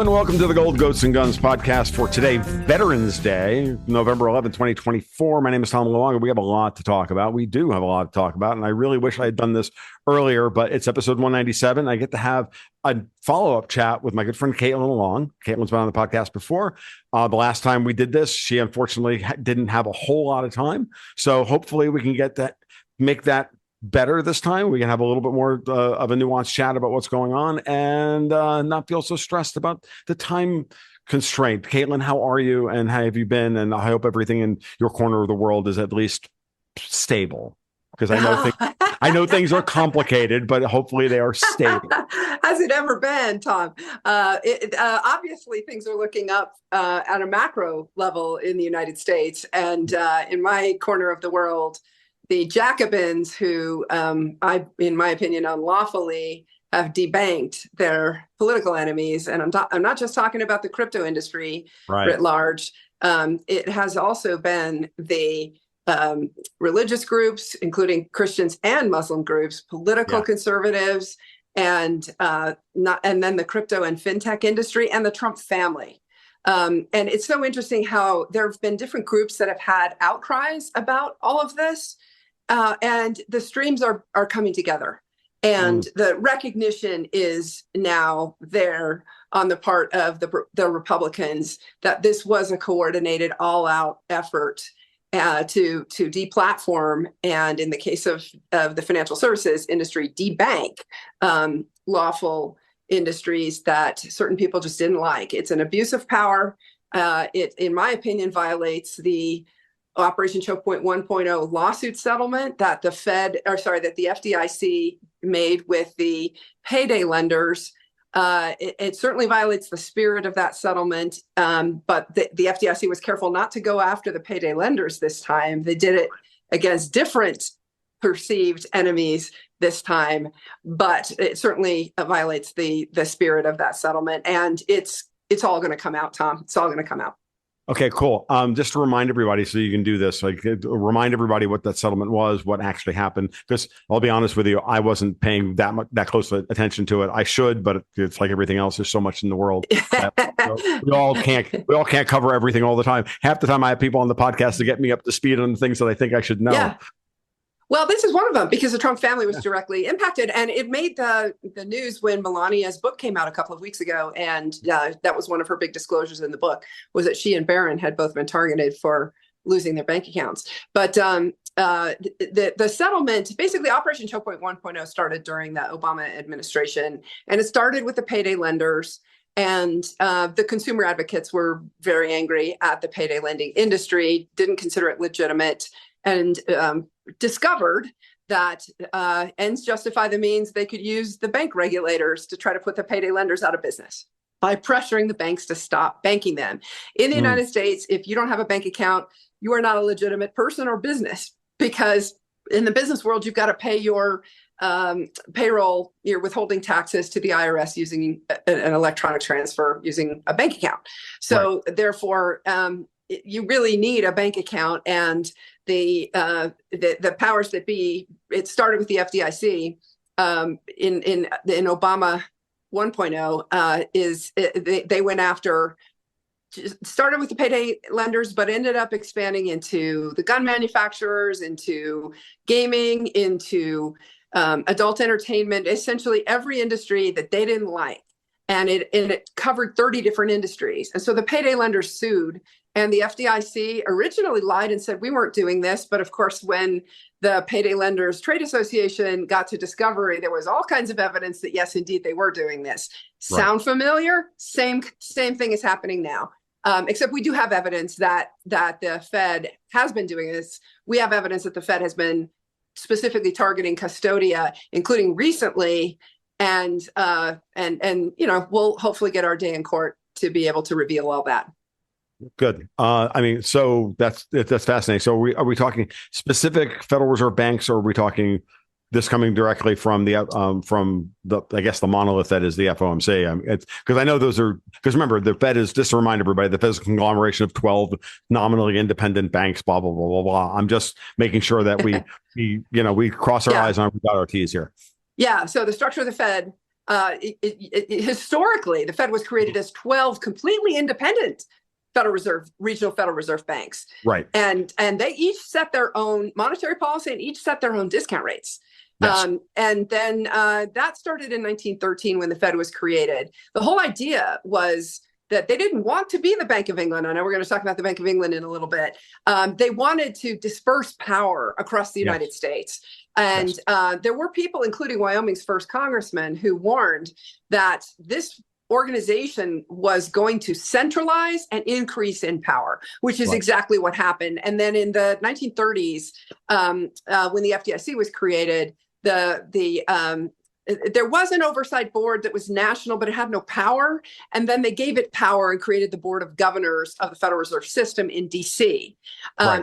and welcome to the Gold Goats and Guns podcast for today, Veterans Day, November 11th, 2024. My name is Tom Luongo. We have a lot to talk about. We do have a lot to talk about, and I really wish I had done this earlier, but it's episode 197. I get to have a follow-up chat with my good friend Caitlin along. Caitlin's been on the podcast before. The last time we did this, she unfortunately didn't have a whole lot of time, so hopefully we can make that better this time. We can have a little bit more of a nuanced chat about what's going on and not feel so stressed about the time constraint. Caitlin, how are you and how have you been? And I hope everything in your corner of the world is at least stable, because I know things are complicated, but hopefully they are stable. Has it ever been, Tom? Obviously, things are looking up at a macro level in the United States, and in my corner of the world, the Jacobins, who, in my opinion, unlawfully have debanked their political enemies, and I'm not just talking about the crypto industry writ large. It has also been the religious groups, including Christians and Muslim groups, political conservatives, and then the crypto and fintech industry and the Trump family. And it's so interesting how there have been different groups that have had outcries about all of this. And the streams are coming together, and the recognition is now there on the part of the Republicans that this was a coordinated, all-out effort to deplatform, and in the case of the financial services industry, debank lawful industries that certain people just didn't like. It's an abuse of power. It, in my opinion, violates the Operation Choke Point 1.0 lawsuit settlement that the FDIC made with the payday lenders. It certainly violates the spirit of that settlement, but the FDIC was careful not to go after the payday lenders this time. They did it against different perceived enemies this time, but it certainly violates the spirit of that settlement. And it's all going to come out, Tom. It's all going to come out. Okay, cool. Just to remind everybody, so you can do this, like remind everybody what that settlement was, what actually happened. Because I'll be honest with you, I wasn't paying that close attention to it. I should, but it's like everything else. There's so much in the world. We all can't cover everything all the time. Half the time, I have people on the podcast to get me up to speed on the things that I think I should know. Yeah. Well, this is one of them, because the Trump family was directly impacted, and it made the news when Melania's book came out a couple of weeks ago, and that was one of her big disclosures in the book, was that she and Barron had both been targeted for losing their bank accounts. But the settlement, basically Operation Choke Point 1.0 started during the Obama administration, and it started with the payday lenders, and the consumer advocates were very angry at the payday lending industry, didn't consider it legitimate, and discovered that ends justify the means. They could use the bank regulators to try to put the payday lenders out of business by pressuring the banks to stop banking them. In the United States, if you don't have a bank account, you are not a legitimate person or business, because in the business world, you've got to pay your payroll, your withholding taxes to the IRS using an electronic transfer using a bank account. So therefore, you really need a bank account, and the powers that be. It started with the FDIC in Obama 1.0. They went after. Started with the payday lenders, but ended up expanding into the gun manufacturers, into gaming, into adult entertainment, essentially every industry that they didn't like. And it covered 30 different industries. And so the payday lenders sued, and the FDIC originally lied and said, we weren't doing this. But of course, when the Payday Lenders Trade Association got to discovery, there was all kinds of evidence that, yes, indeed, they were doing this. Sound familiar? Same thing is happening now. Except we do have evidence that the Fed has been doing this. We have evidence that the Fed has been specifically targeting Custodia, including recently. And we'll hopefully get our day in court to be able to reveal all that. Good. So that's fascinating. So are we talking specific Federal Reserve banks, or are we talking this coming directly from the I guess the monolith that is the FOMC? It's because I know because remember, the Fed is, just to remind everybody, the Fed is a conglomeration of 12 nominally independent banks. Blah blah blah blah blah. I'm just making sure that we cross our I's and we dot our T's here. Yeah. So the structure of the Fed historically, the Fed was created as 12 completely independent regional Federal Reserve banks. Right. And they each set their own monetary policy and each set their own discount rates. Yes. And then that started in 1913 when the Fed was created. The whole idea was that they didn't want to be the Bank of England. I know we're going to talk about the Bank of England in a little bit. They wanted to disperse power across the United States. And there were people, including Wyoming's first congressman, who warned that this organization was going to centralize and increase in power, which is exactly what happened. And then in the 1930s, when the FDIC was created, there was an oversight board that was national, but it had no power. And then they gave it power and created the Board of Governors of the Federal Reserve System in DC.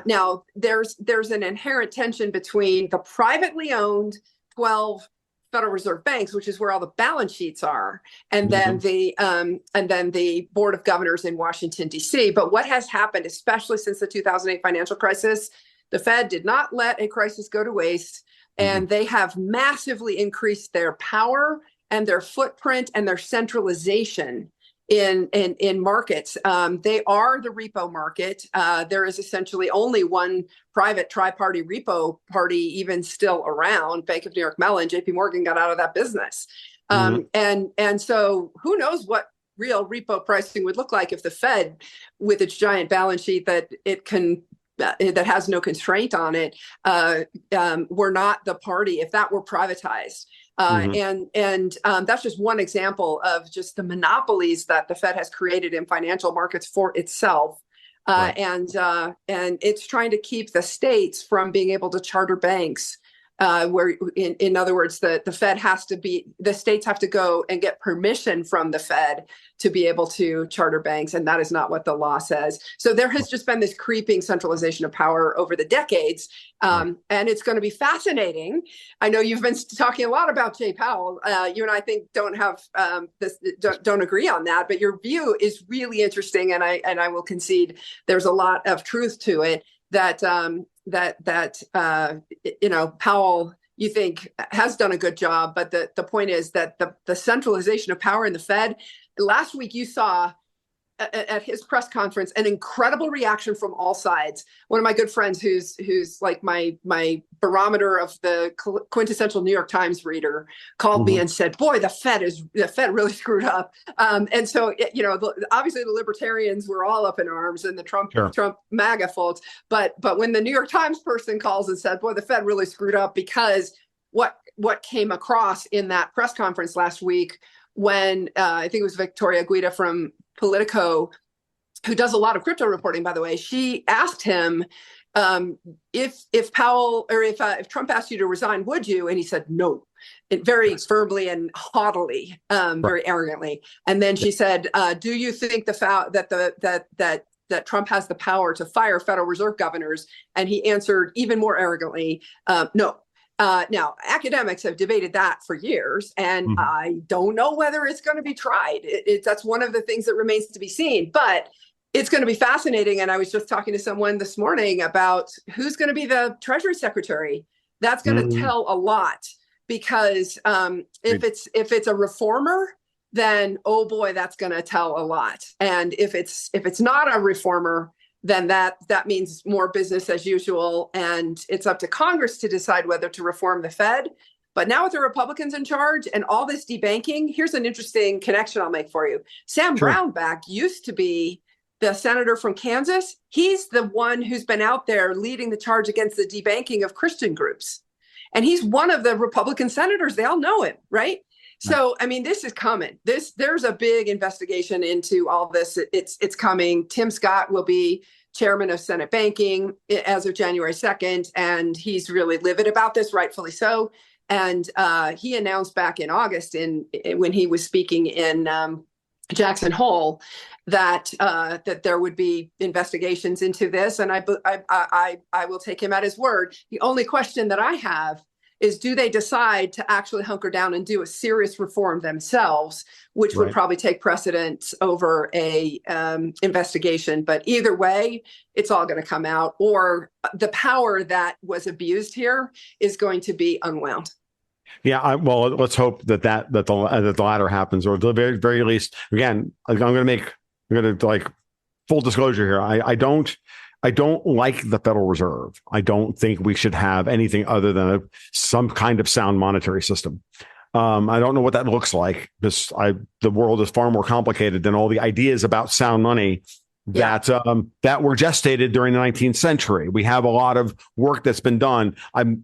Now, there's an inherent tension between the privately owned 12 Federal Reserve banks, which is where all the balance sheets are, and then the Board of Governors in Washington, D.C. But what has happened, especially since the 2008 financial crisis, the Fed did not let a crisis go to waste, and they have massively increased their power and their footprint and their centralization in markets. They are the repo market. There is essentially only one private tri-party repo party even still around. Bank of New York Mellon, JP Morgan got out of that business. And so who knows what real repo pricing would look like if the Fed, with its giant balance sheet that has no constraint on it, were not the party, if that were privatized. And that's just one example of just the monopolies that the Fed has created in financial markets for itself. And it's trying to keep the states from being able to charter banks, where, in other words, the states have to go and get permission from the Fed to be able to charter banks, and that is not what the law says. So there has just been this creeping centralization of power over the decades, and it's going to be fascinating. I know you've been talking a lot about Jay Powell. You and I think don't agree on that, but your view is really interesting, and I will concede there's a lot of truth to it. That Powell, you think, has done a good job, but the point is that the centralization of power in the Fed. Last week, you saw at his press conference an incredible reaction from all sides. One of my good friends, who's like my barometer of the quintessential New York Times reader, called me and said, "Boy, the Fed really screwed up." And so, obviously the libertarians were all up in arms, and the Trump MAGA folks. But when the New York Times person calls and said, "Boy, the Fed really screwed up," because what came across in that press conference last week, when I think it was Victoria Guida from Politico, who does a lot of crypto reporting, by the way, she asked him, if Powell, or if Trump asked you to resign, would you? And he said no, very firmly and haughtily, very arrogantly. And then she said, "Do you think that Trump has the power to fire Federal Reserve governors?" And he answered even more arrogantly, "No." Now, academics have debated that for years, and I don't know whether it's going to be tried. That's one of the things that remains to be seen, but it's going to be fascinating. And I was just talking to someone this morning about who's going to be the Treasury Secretary. That's going to tell a lot, because if it's a reformer, then, oh boy, that's going to tell a lot. And if it's not a reformer, then that means more business as usual. And it's up to Congress to decide whether to reform the Fed. But now with the Republicans in charge and all this debanking, here's an interesting connection I'll make for you. Sam Brownback used to be the senator from Kansas. He's the one who's been out there leading the charge against the debanking of Christian groups. And he's one of the Republican senators. They all know him, right? So, I mean, this is coming. There's a big investigation into all this. It's coming. Tim Scott will be chairman of Senate Banking as of January 2nd, and he's really livid about this, rightfully so. And he announced back in August, when he was speaking in Jackson Hole, that there would be investigations into this, and I will take him at his word. The only question that I have is, do they decide to actually hunker down and do a serious reform themselves, which would probably take precedence over a investigation. But either way, it's all going to come out, or the power that was abused here is going to be unwound. Yeah, well, let's hope that the latter happens, or at the very least, again, I'm going to like full disclosure here. I don't like the Federal Reserve. I don't think we should have anything other than some kind of sound monetary system. I don't know what that looks like, because the world is far more complicated than all the ideas about sound money that that were gestated during the 19th century. We have a lot of work that's been done.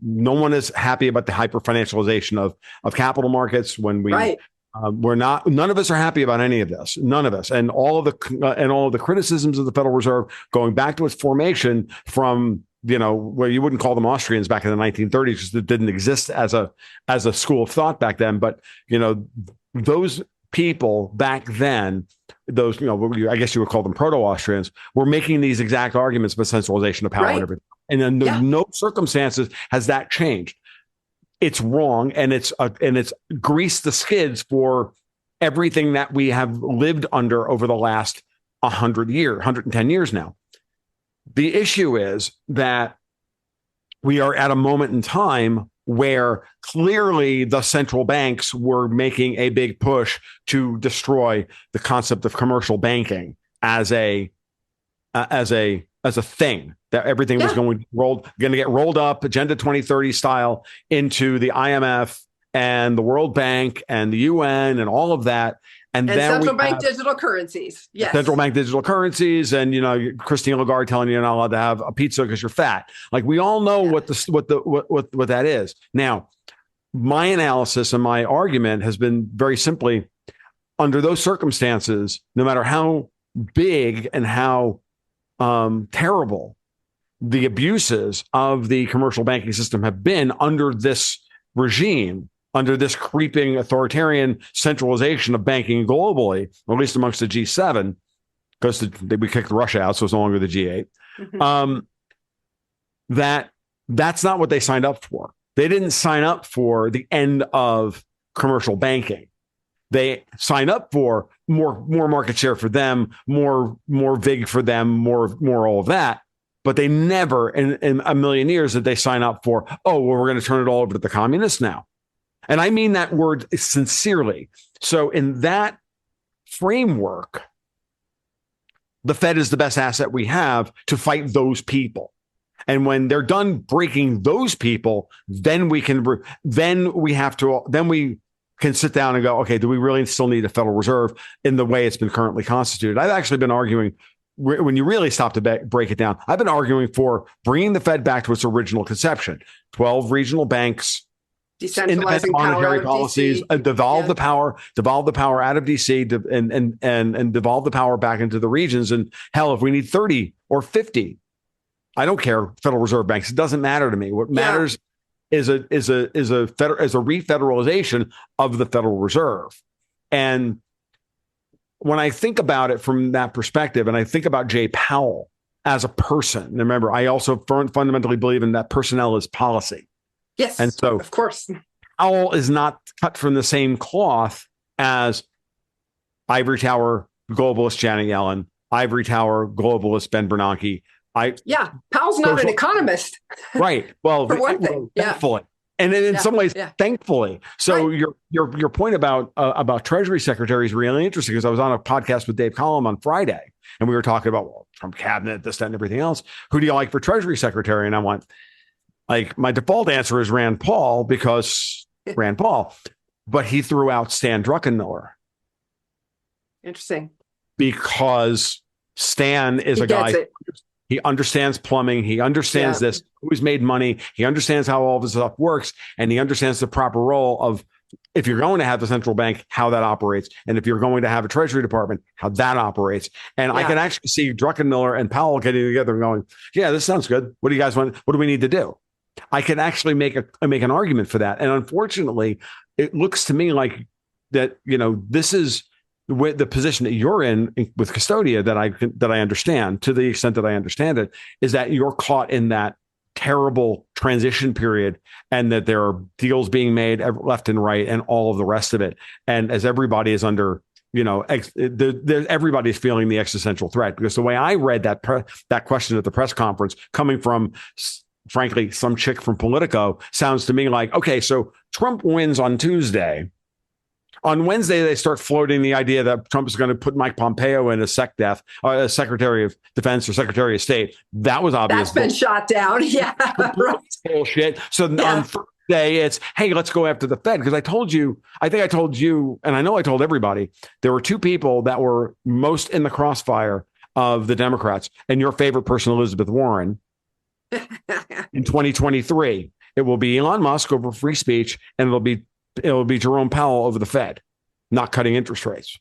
No one is happy about the hyper financialization of capital markets. When none of us are happy about any of this. None of us, and all of the criticisms of the Federal Reserve going back to its formation from, where you wouldn't call them Austrians back in the 1930s, because it didn't exist as a school of thought back then. But those people back then, those, I guess you would call them proto-Austrians, were making these exact arguments about centralization of power and everything. And in no circumstances has that changed. It's wrong, and it's greased the skids for everything that we have lived under over the last 110 years now. The issue is that we are at a moment in time where clearly the central banks were making a big push to destroy the concept of commercial banking as a thing, that everything was going to get rolled up Agenda 2030 style into the IMF and the World Bank and the UN and all of that. And then central bank digital currencies. Yes. Central bank digital currencies. And, Christine Lagarde telling you're not allowed to have a pizza because you're fat. Like, we all know what that is. Now, my analysis and my argument has been very simply, under those circumstances, no matter how big and how terrible the abuses of the commercial banking system have been under this regime, under this creeping authoritarian centralization of banking globally, or at least amongst the G7, because we kicked Russia out, so it's no longer the G8. Mm-hmm. That's not what they signed up for. They didn't sign up for the end of commercial banking. They sign up for more market share for them, more VIG for them, more all of that. But they never in a million years did they sign up for, we're going to turn it all over to the communists now. And I mean that word sincerely. So in that framework, the Fed is the best asset we have to fight those people. And when they're done breaking those people, then we can sit down and go, okay, do we really still need a Federal Reserve in the way it's been currently constituted? I've actually been arguing, when you really stop to break it down, I've been arguing for bringing the Fed back to its original conception: 12 regional banks, decentralizing monetary power policies, devolve the power out of DC, and devolve the power back into the regions. And hell, if we need 30 or 50, I don't care. Federal Reserve banks, it doesn't matter to me. What matters is a refederalization of the Federal Reserve. And when I think about it from that perspective, and I think about Jay Powell as a person, and remember, I also fundamentally believe in that personnel is policy. Yes, and so of course, Powell is not cut from the same cloth as Ivory Tower globalist Janet Yellen, Ivory Tower globalist Ben Bernanke. Powell's not an economist, right? Well, for one thing, thankfully, and in some ways, thankfully. So your point about Treasury Secretary is really interesting, because I was on a podcast with Dave Collum on Friday, and we were talking about Trump cabinet, this, that, and everything else. Who do you like for Treasury Secretary? And I went, like, my default answer is Rand Paul, because Rand Paul, but he threw out Stan Druckenmiller. Interesting. Because Stan is a guy. He understands plumbing. He understands this, who's made money. He understands how all this stuff works. And he understands the proper role of, if you're going to have the central bank, how that operates. And if you're going to have a Treasury Department, how that operates. And I can actually see Druckenmiller and Powell getting together and going, this sounds good. What do you guys want? What do we need to do? I can actually make an argument for that. And unfortunately, it looks to me like that, this is the position that you're in with Custodia, that I understand, to the extent that I understand it, is that you're caught in that terrible transition period, and that there are deals being made left and right and all of the rest of it. And as everybody is under, everybody's feeling the existential threat, because the way I read that question at the press conference, coming from frankly, some chick from Politico, sounds to me like, okay, so Trump wins on Tuesday. On Wednesday, they start floating the idea that Trump is going to put Mike Pompeo in a SecDef, as Secretary of Defense or Secretary of State. That was obvious. That's been shot down. Yeah, right. Bullshit. So on Thursday, it's, hey, let's go after the Fed. Because I think I told you, and I know I told everybody, there were two people that were most in the crossfire of the Democrats, and your favorite person, Elizabeth Warren, in 2023. It will be Elon Musk over free speech, and it'll be Jerome Powell over the Fed, not cutting interest rates.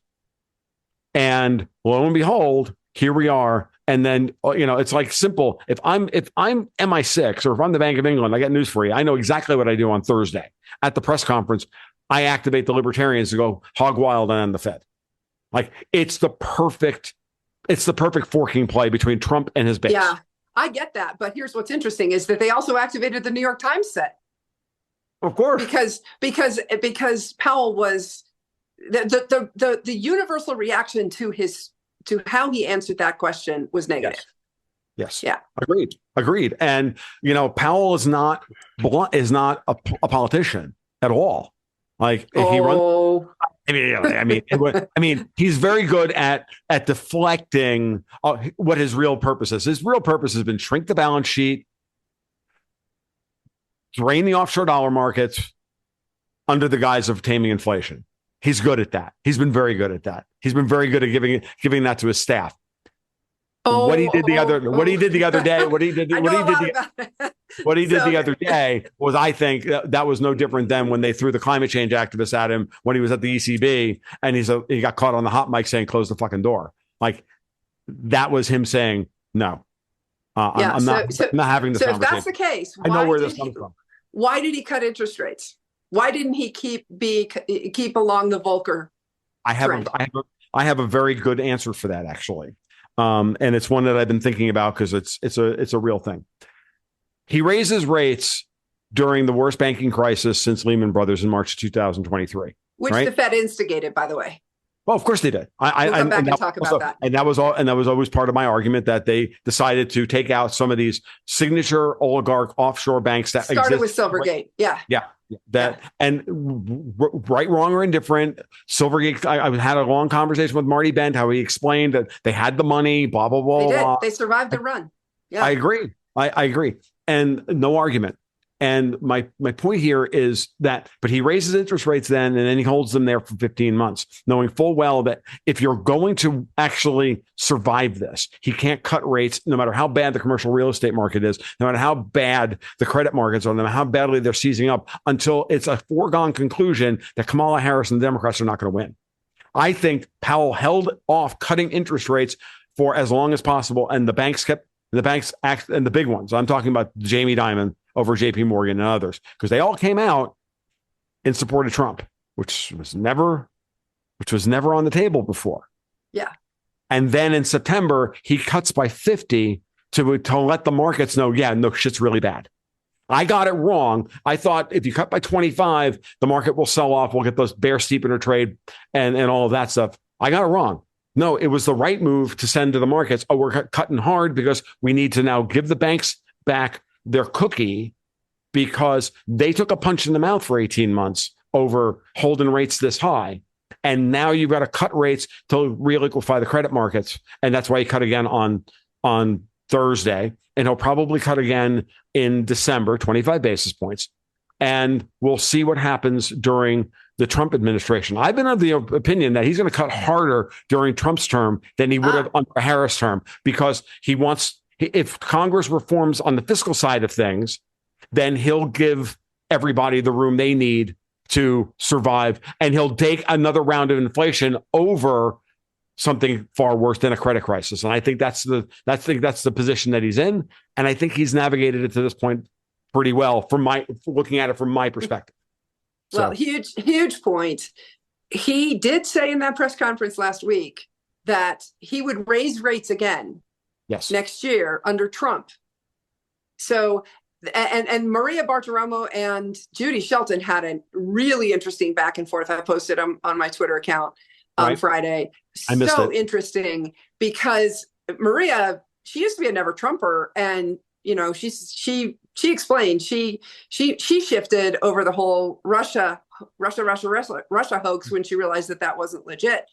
And lo and behold, here we are. And then, it's like simple. If I'm MI6 or if I'm the Bank of England, I got news for you. I know exactly what I do on Thursday at the press conference. I activate the libertarians to go hog wild on the Fed. Like it's the perfect forking play between Trump and his base. Yeah, I get that. But here's what's interesting is that they also activated the New York Times set. Of course, because Powell was the universal reaction to how he answered that question was negative. Yes. Yeah. Agreed. And Powell is not a politician at all. Like if he runs. I mean, he's very good at deflecting what his real purpose is. His real purpose has been shrink the balance sheet, drain the offshore dollar markets under the guise of taming inflation. He's good at that. He's been very good at that. He's been very good at giving that to his staff. What he did the other day was, I think that was no different than when they threw the climate change activists at him when he was at the ECB and he got caught on the hot mic saying, close the fucking door. Like that was him saying, no, I'm not having this conversation. If that's the case, I know where this comes from. Why did he cut interest rates? Why didn't he keep along the Volcker trend? I have a very good answer for that, actually. And it's one that I've been thinking about because it's a real thing. He raises rates during the worst banking crisis since Lehman Brothers in March 2023. Which the Fed instigated, by the way. Well, of course they did. We'll come back and talk about that. And that was always part of my argument that they decided to take out some of these signature oligarch offshore banks that started with Silvergate. Yeah. And right, wrong, or indifferent, Silvergate. I had a long conversation with Marty Bent, how he explained that they had the money, blah blah blah. They did. Blah. They survived the run. Yeah, I agree. I agree, and no argument. And my point here is that, but he raises interest rates then, and then he holds them there for 15 months, knowing full well that if you're going to actually survive this, he can't cut rates no matter how bad the commercial real estate market is, no matter how bad the credit markets are, no matter how badly they're seizing up, until it's a foregone conclusion that Kamala Harris and the Democrats are not going to win. I think Powell held off cutting interest rates for as long as possible, and the banks act, and the big ones. I'm talking about Jamie Dimon over JP Morgan and others, because they all came out in support of Trump, which was never on the table before. Yeah. And then in September, he cuts by 50 to let the markets know, no, shit's really bad. I got it wrong. I thought if you cut by 25, the market will sell off. We'll get those bear steepener trade and all of that stuff. I got it wrong. No, it was the right move to send to the markets. Oh, we're cutting hard because we need to now give the banks back their cookie, because they took a punch in the mouth for 18 months over holding rates this high. And now you've got to cut rates to re-liquefy the credit markets. And that's why he cut again on Thursday. And he'll probably cut again in December, 25 basis points. And we'll see what happens during the Trump administration. I've been of the opinion that he's going to cut harder during Trump's term than he would have under Harris' term, because he wants, if Congress reforms on the fiscal side of things, then he'll give everybody the room they need to survive. And he'll take another round of inflation over something far worse than a credit crisis. And I think that's the position that he's in. And I think he's navigated it to this point pretty well from looking at it from my perspective. Well, huge point. He did say in that press conference last week that he would raise rates again next year under Trump. So, and Maria Bartiromo and Judy Shelton had a really interesting back and forth. I posted on my Twitter account on Friday. So interesting, because Maria, she used to be a never Trumper, and she explained she shifted over the whole Russia hoax when she realized that wasn't legit.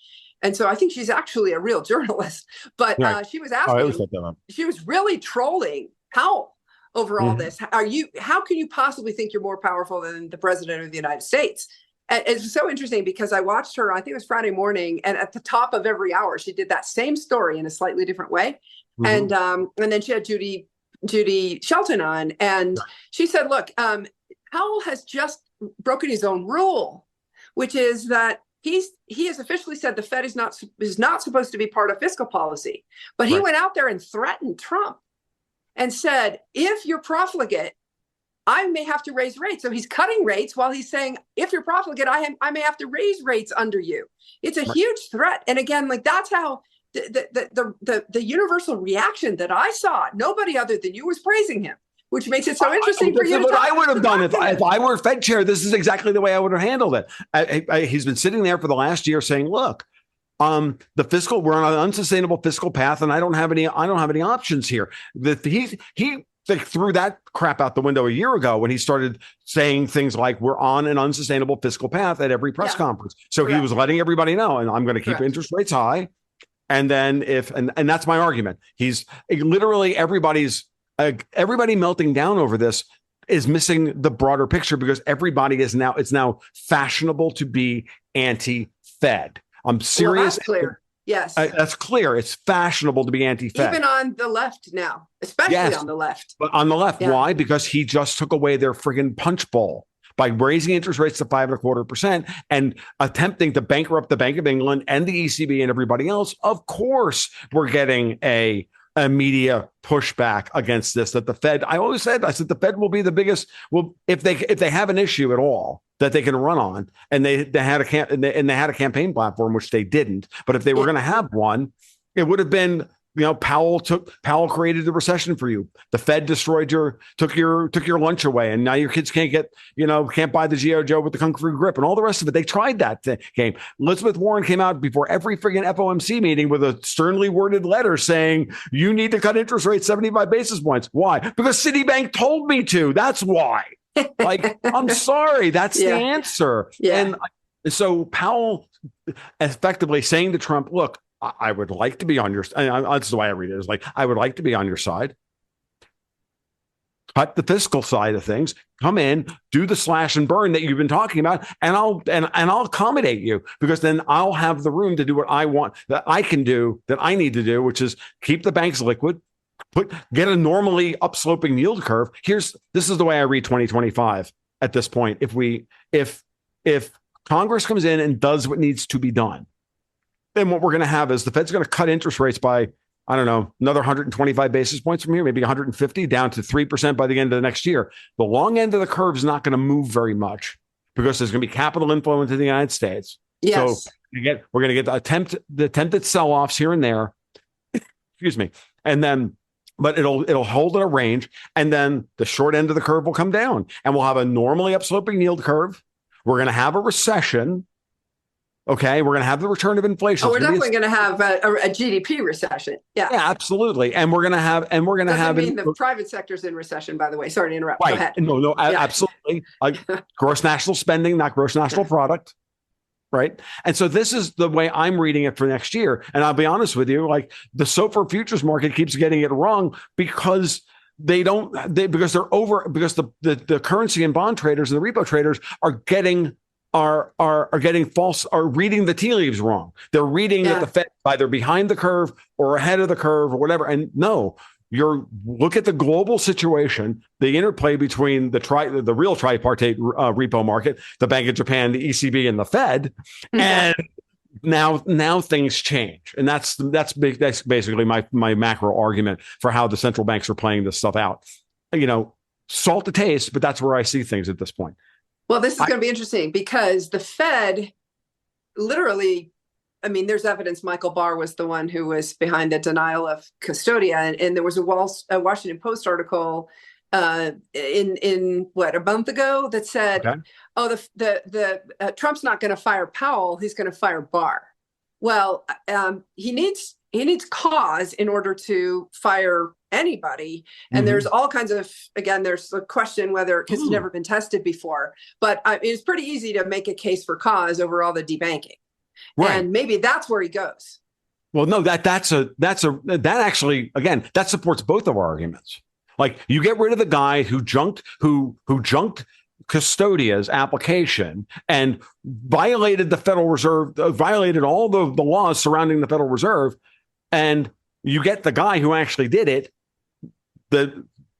And so I think she's actually a real journalist. But Right. she was Oh, I always asking, thought that. she was really trolling Powell over all this. How can you possibly think you're more powerful than the president of the United States? And it's so interesting because I watched her, I think it was Friday morning, and at the top of every hour, she did that same story in a slightly different way. And then she had Judy Shelton on, and she said, look, Powell has just broken his own rule, which is that he has officially said the Fed is not supposed to be part of fiscal policy. But he went out there and threatened Trump and said, if you're profligate, I may have to raise rates. So he's cutting rates while he's saying, if you're profligate, I may have to raise rates under you. It's a huge threat. And again, like that's how the universal reaction that I saw. Nobody other than you was praising him, which makes it so interesting for you. This is what I would have done if I were Fed chair. This is exactly the way I would have handled it. He's been sitting there for the last year saying, look, we're on an unsustainable fiscal path, and I don't have any options here. He threw that crap out the window a year ago when he started saying things like we're on an unsustainable fiscal path at every press conference. So he was letting everybody know, and I'm going to keep interest rates high. And then and that's my argument. He's literally everybody melting down over this is missing the broader picture because it's now fashionable to be anti-Fed. I'm serious. Well, that's clear. Yes. That's clear. It's fashionable to be anti-Fed. Even on the left now, especially on the left. But on the left, why? Because he just took away their friggin' punch bowl by raising interest rates to 5.25% and attempting to bankrupt the Bank of England and the ECB and everybody else. Of course, we're getting a media pushback against this. That the Fed, I said the Fed will be the biggest. Well, if they have an issue at all that they can run on, and they had a campaign platform, which they didn't. But if they were going to have one, it would have been, Powell created the recession for you. The Fed took your lunch away, and now your kids can't buy the G.I. Joe with the Kung Fu grip and all the rest of it. They tried that game. Elizabeth Warren came out before every friggin' FOMC meeting with a sternly worded letter saying you need to cut interest rates 75 basis points. Why? Because Citibank told me to. That's why. Like, I'm sorry, that's the answer. Yeah. And so Powell effectively saying to Trump, look, I would like to be on your side. That's the way I read it. It's like, I would like to be on your side. Cut the fiscal side of things, come in, do the slash and burn that you've been talking about, and I'll accommodate you, because then I'll have the room to do what I want, that I can do, that I need to do, which is keep the banks liquid, get a normally upsloping yield curve. This is the way I read 2025 at this point. If Congress comes in and does what needs to be done, then what we're going to have is the Fed's going to cut interest rates by, I don't know, another 125 basis points from here, maybe 150 down to 3% by the end of the next year. The long end of the curve is not going to move very much because there's going to be capital inflow into the United States. Yes. So we're going to get the attempted sell-offs here and there. Excuse me. And then, but it'll hold in a range, and then the short end of the curve will come down, and we'll have a normally upsloping yield curve. We're going to have a recession. Okay, we're going to have the return of inflation. Oh, we're definitely going to have a GDP recession. Yeah, absolutely. And we're going to have, the private sector's in recession, by the way. Sorry to interrupt. Right. Go ahead. No, absolutely. Gross national spending, not gross national product. Right. And so this is the way I'm reading it for next year. And I'll be honest with you, like the SOFR futures market keeps getting it wrong because the currency and bond traders and the repo traders are getting reading the tea leaves wrong. They're reading that the Fed either behind the curve or ahead of the curve or whatever. And no, look at the global situation, the interplay between the real tripartite repo market, the Bank of Japan, the ECB, and the Fed. And now things change. And that's basically my macro argument for how the central banks are playing this stuff out. Salt to taste, but that's where I see things at this point. Well, this is going to be interesting because the Fed literally, there's evidence Michael Barr was the one who was behind the denial of Custodia. And there was a Washington Post article in a month ago that said, Trump's not going to fire Powell. He's going to fire Barr. Well, he needs he needs cause in order to fire anybody. And there's all kinds of, again, there's a question whether, because it's never been tested before, but it's pretty easy to make a case for cause over all the debanking. Right. And maybe that's where he goes. Well, no, that actually, again, that supports both of our arguments. Like, you get rid of the guy who junked Custodia's application and violated the Federal Reserve, violated all the laws surrounding the Federal Reserve, and you get the guy who actually did it.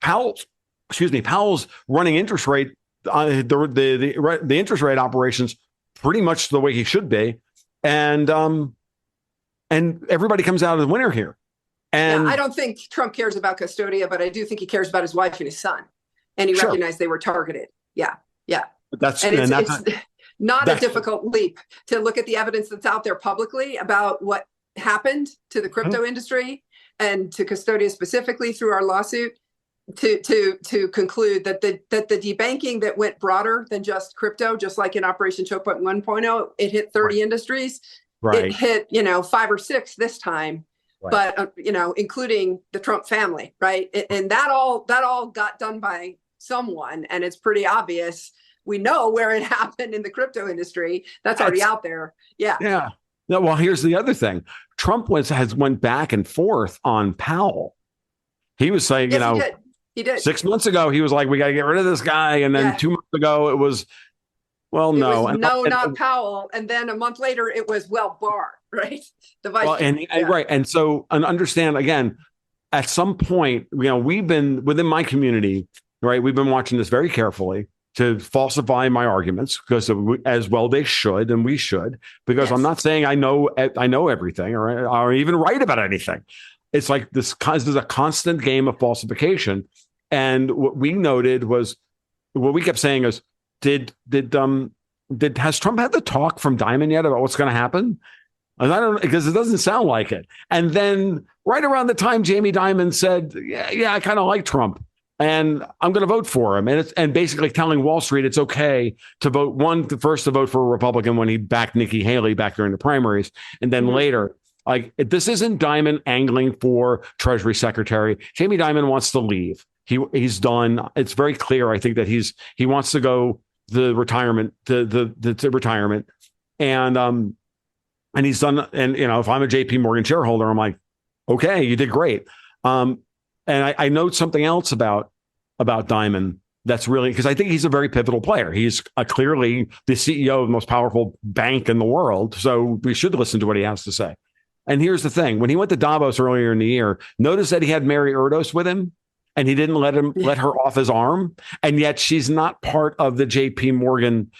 Powell's running interest rate, the interest rate operations pretty much the way he should be, and everybody comes out as the winner here. And I don't think Trump cares about Custodia, but I do think he cares about his wife and his son, and he recognized they were targeted. Yeah. It's not a difficult leap to look at the evidence that's out there publicly about what happened to the crypto industry and to Custodia specifically through our lawsuit to conclude that the debanking that went broader than just crypto, just like in Operation Choke Point 1.0, it hit 30 industries. Right. It hit 5 or 6 this time. Right. But including the Trump family, right? And that all got done by someone, and it's pretty obvious. We know where it happened in the crypto industry. That's already out there. Yeah. No, well, here's the other thing. Trump has went back and forth on Powell. He was saying, he did. 6 months ago, he was like, we got to get rid of this guy, and then 2 months ago, it was, well, no, not Powell, and then a month later, it was Barr. Right. The vice. Right. And so, and understand again, at some point, we've been within my community, right? We've been watching this very carefully to falsify my arguments, because as well they should, and we should, because I'm not saying I know everything or even right about anything. It's like this, there's a constant game of falsification. And what we noted was, what we kept saying is, has Trump had the talk from Diamond yet about what's going to happen? And I don't, because it doesn't sound like it. And then right around the time Jamie Dimon said, yeah, I kind of like Trump and I'm going to vote for him. And basically telling Wall Street it's okay to vote first to vote for a Republican when he backed Nikki Haley back during the primaries. And then later, like, this isn't Dimon angling for Treasury Secretary. Jamie Dimon wants to leave. He's done. It's very clear, I think, that he wants to go the retirement, the retirement. And he's done, and if I'm a JP Morgan shareholder, I'm like, okay, you did great. And I note something else about Dimon that's really, because I think he's a very pivotal player. He's clearly the CEO of the most powerful bank in the world, so we should listen to what he has to say. And here's the thing: when he went to Davos earlier in the year, notice that he had Mary Erdos with him, and he didn't let her off his arm, and yet she's not part of the JP Morgan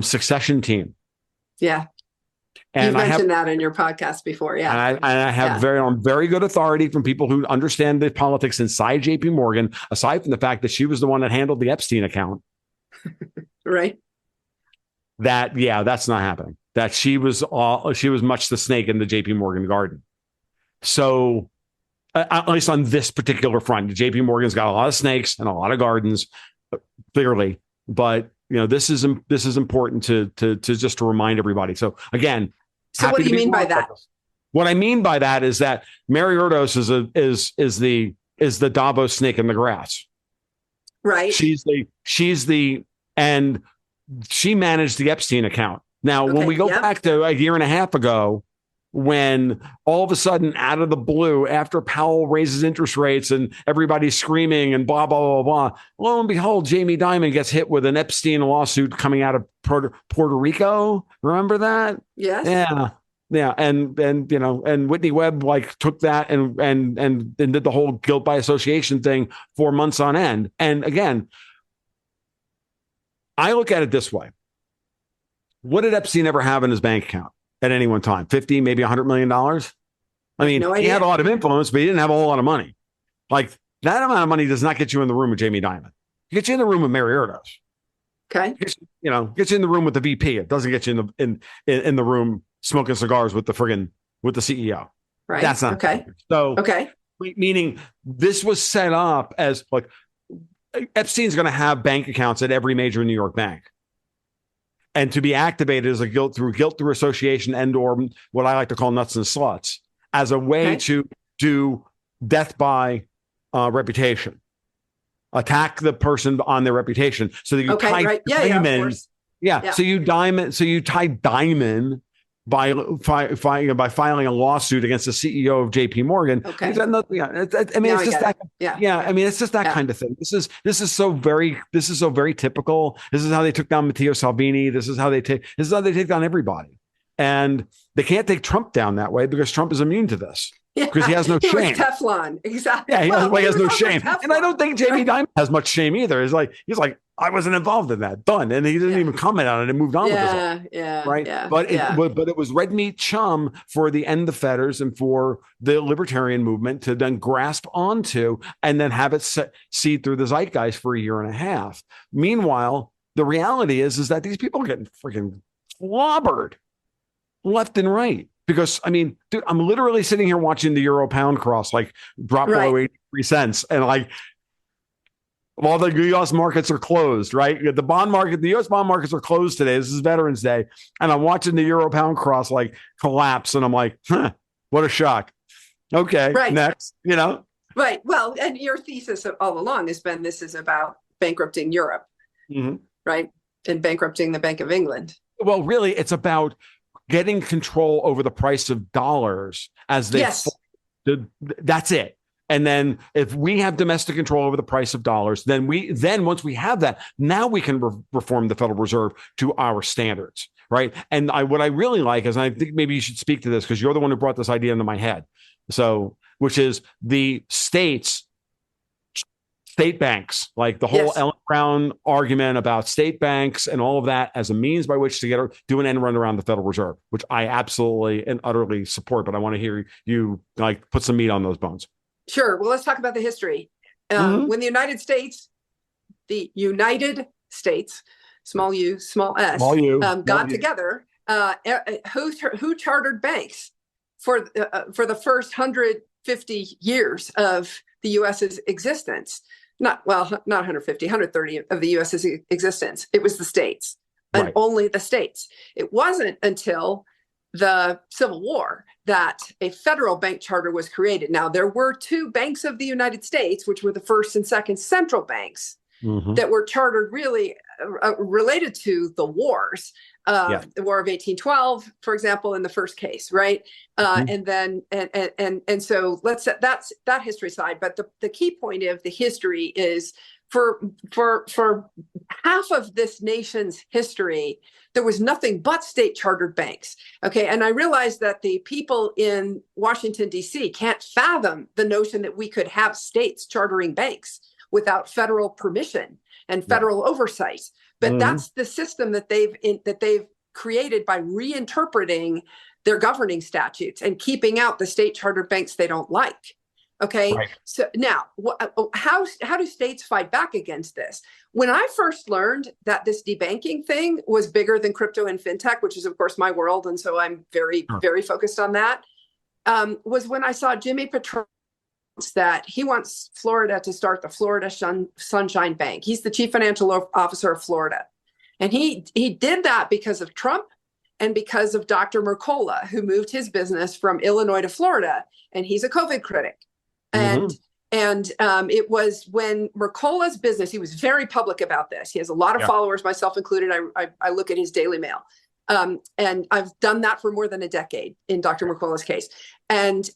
succession team. Yeah. And you've mentioned that in your podcast before, yeah. And I have very good authority from people who understand the politics inside JP Morgan, aside from the fact that she was the one that handled the Epstein account. Right. That's not happening. That she was much the snake in the JP Morgan garden. So at least on this particular front, JP Morgan's got a lot of snakes and a lot of gardens, clearly. But this is important to just to remind everybody. So again, so what do you mean by that? What I mean by that is that Mary Erdos is the Davos snake in the grass. Right. And she managed the Epstein account. Now, when we go back to a year and a half ago, when all of a sudden, out of the blue, after Powell raises interest rates and everybody's screaming and blah, blah, blah, blah, lo and behold, Jamie Dimon gets hit with an Epstein lawsuit coming out of Puerto Rico. Remember that? Yes. Yeah. And Whitney Webb took that and did the whole guilt by association thing for months on end. And again, I look at it this way. What did Epstein ever have in his bank account at any one time? 50, maybe $100 million? I mean, he had a lot of influence, but he didn't have a whole lot of money. Like, that amount of money does not get you in the room with Jamie Dimon. It gets you in the room with Mary Erdos. Okay. Gets you in the room with the VP. It doesn't get you in the room smoking cigars with the CEO. Right. That's not okay. So meaning this was set up as like Epstein's going to have bank accounts at every major New York bank. And to be activated as a guilt through association and or what I like to call nuts and sluts. as a way Okay. to do death by reputation, attack the person on their reputation, so that you Okay. tie Right. Yeah. Yeah. Of diamond. course. Yeah, Yeah. so you tie diamond by by filing a lawsuit against the CEO of J.P. Morgan. Okay. I mean, Now it's I just get it. that. Yeah. Yeah, I mean, it's just that Yeah. kind of thing. This is so very typical. This is how they took down Matteo Salvini. This is how they take down everybody. And they can't take Trump down that way because Trump is immune to this because he Yeah. has no He was shame. Teflon. Exactly. Yeah, Well, he he has was no also shame, and I Teflon. don't think Jamie Right. Dimon has much shame either. He's like, I wasn't involved in that. Done, and he didn't Yeah. even comment on it and moved on with his life. Yeah. Yeah. Right, Yeah. but Yeah. it was red meat chum for the end the fetters and for the libertarian movement to then grasp onto and then have it seed through the zeitgeist for a year and a half. Meanwhile, the reality is that these people are getting freaking clobbered left and right. Because I mean, dude, I'm literally sitting here watching the euro pound cross like drop below Right. 83 cents, and like all the U.S. markets are closed, right? The U.S. bond markets are closed today. This is Veterans Day, and I'm watching the euro pound cross like collapse, and I'm like, huh, what a shock. Okay, Right. next, Right. Well, and your thesis all along has been this is about bankrupting Europe, right? And bankrupting the Bank of England. Well, really, it's about getting control over the price of dollars as they Yes. That's it. And then if we have domestic control over the price of dollars, then once we have that, now we can reform the Federal Reserve to our standards, right? And what I really like is, and I think maybe you should speak to this because you're the one who brought this idea into my head. So, which is the state banks, like the whole Yes. Ellen Brown argument about state banks and all of that as a means by which to do an end run around the Federal Reserve, which I absolutely and utterly support. But I want to hear you like put some meat on those bones. Sure. Well, let's talk about the history. When the United States, small u, small s, got together, who chartered banks for the first 150 years of the U.S.'s existence? Not 150, 130 of the U.S.'s existence. It was the states, and Right. only the states. It wasn't until the Civil War that a federal bank charter was created. Now, there were two banks of the United States, which were the first and second central banks that were chartered really related to the wars, the War of 1812, for example, in the first case, right? And then and so let's set that history side. But the key point of the history is for half of this nation's history, there was nothing but state chartered banks. Okay. And I realized that the people in Washington, D.C. can't fathom the notion that we could have states chartering banks without federal permission and federal oversight. But that's the system that they've created by reinterpreting their governing statutes and keeping out the state chartered banks they don't like. Okay. Right. So now, how do states fight back against this? When I first learned that this debanking thing was bigger than crypto and fintech, which is, of course, my world, and so I'm very, very focused on that, was when I saw Jimmy Petronas that he wants Florida to start the Florida Sunshine Bank. He's the chief financial officer of Florida. And he did that because of Trump and because of Dr. Mercola, who moved his business from Illinois to Florida. And he's a COVID critic. And it was when Mercola's business, he was very public about this. He has a lot of followers, myself included. I look at his Daily Mail. And I've done that for more than a decade in Dr. Mercola's case. And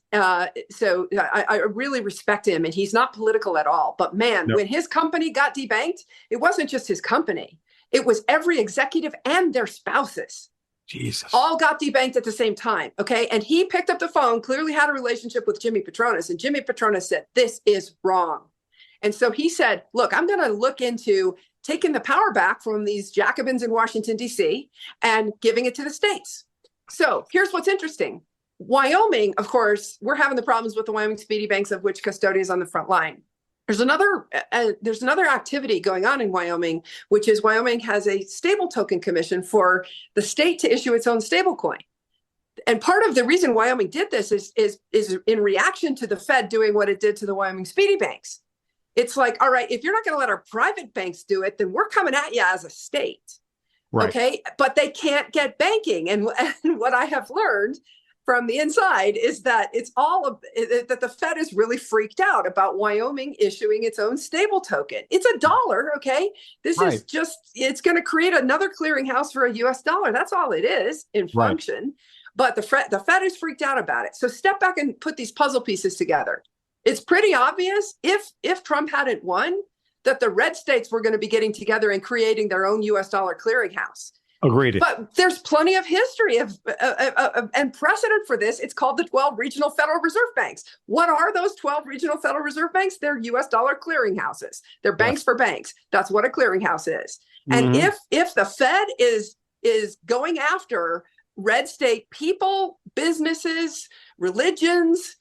so I really respect him, and he's not political at all. But man, when his company got debanked, it wasn't just his company. It was every executive and their spouses. Jesus. All got debanked at the same time. Okay. And he picked up the phone, clearly had a relationship with Jimmy Petronas. And Jimmy Petronas said, this is wrong. And so he said, look, I'm going to look into taking the power back from these Jacobins in Washington, D.C. and giving it to the states. So here's what's interesting. Wyoming, of course, we're having the problems with the Wyoming Speedy Banks, of which Custodia is on the front line. There's another activity going on in Wyoming, which is Wyoming has a stable token commission for the state to issue its own stable coin. And part of the reason Wyoming did this is in reaction to the Fed doing what it did to the Wyoming Speedy Banks. It's like, all right, if you're not going to let our private banks do it, then we're coming at you as a state. Right. Okay. But they can't get banking. And what I have learned from the inside is that that the Fed is really freaked out about Wyoming issuing its own stable token. It's $1, okay? This is just, it's going to create another clearinghouse for a US dollar. That's all it is in function. But the Fed is freaked out about it. So step back and put these puzzle pieces together. It's pretty obvious if Trump hadn't won, that the red states were going to be getting together and creating their own US dollar clearinghouse. Agreed. But there's plenty of history and precedent for this. It's called the 12 regional Federal Reserve Banks. What are those 12 regional Federal Reserve Banks? They're US dollar clearinghouses. They're banks for banks. That's what a clearinghouse is. And if the Fed is going after red state people, businesses, religions,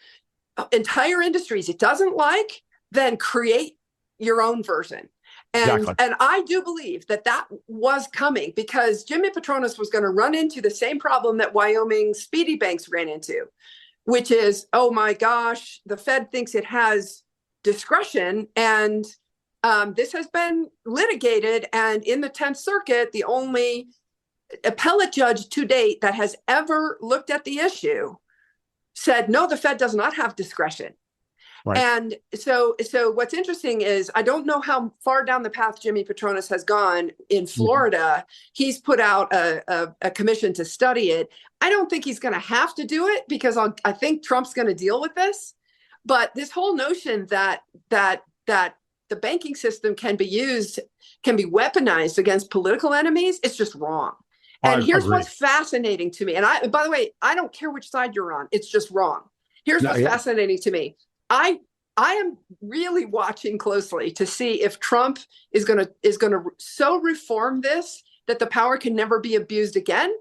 entire industries it doesn't like, then create your own version. And I do believe that was coming, because Jimmy Patronis was going to run into the same problem that Wyoming speedy banks ran into, which is, oh my gosh, the Fed thinks it has discretion. And this has been litigated. And in the 10th Circuit, the only appellate judge to date that has ever looked at the issue said, no, the Fed does not have discretion. Right. And so what's interesting is, I don't know how far down the path Jimmy Patronis has gone in Florida. He's put out a commission to study it. I don't think he's going to have to do it, because I think Trump's going to deal with this. But this whole notion that the banking system can be weaponized against political enemies, it's just wrong. And here's what's fascinating to me. And by the way, I don't care which side you're on. It's just wrong. Here's what's fascinating to me. I am really watching closely to see if Trump is going to so reform this that the power can never be abused again,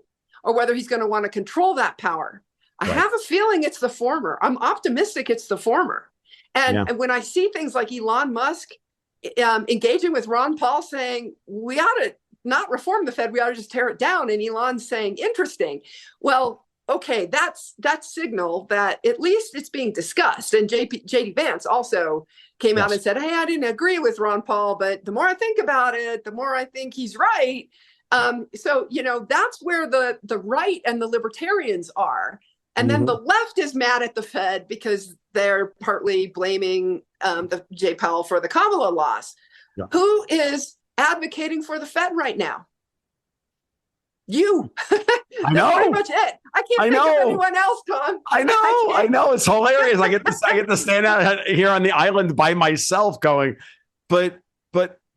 or whether he's going to want to control that power. I have a feeling it's the former. I'm optimistic it's the former. And when I see things like Elon Musk engaging with Ron Paul saying, we ought to not reform the Fed, we ought to just tear it down, and Elon's saying, interesting. Well, okay, that's signal that at least it's being discussed. And JD Vance also came out and said, hey, I didn't agree with Ron Paul, but the more I think about it, the more I think he's right. So, that's where the right and the libertarians are. And then the left is mad at the Fed because they're partly blaming the Jay Powell for the Kamala loss. Yeah. Who is advocating for the Fed right now? You. I know. That's pretty much it. I can't think of anyone else, Tom. I know. It's hilarious. I get to stand out here on the island by myself going, but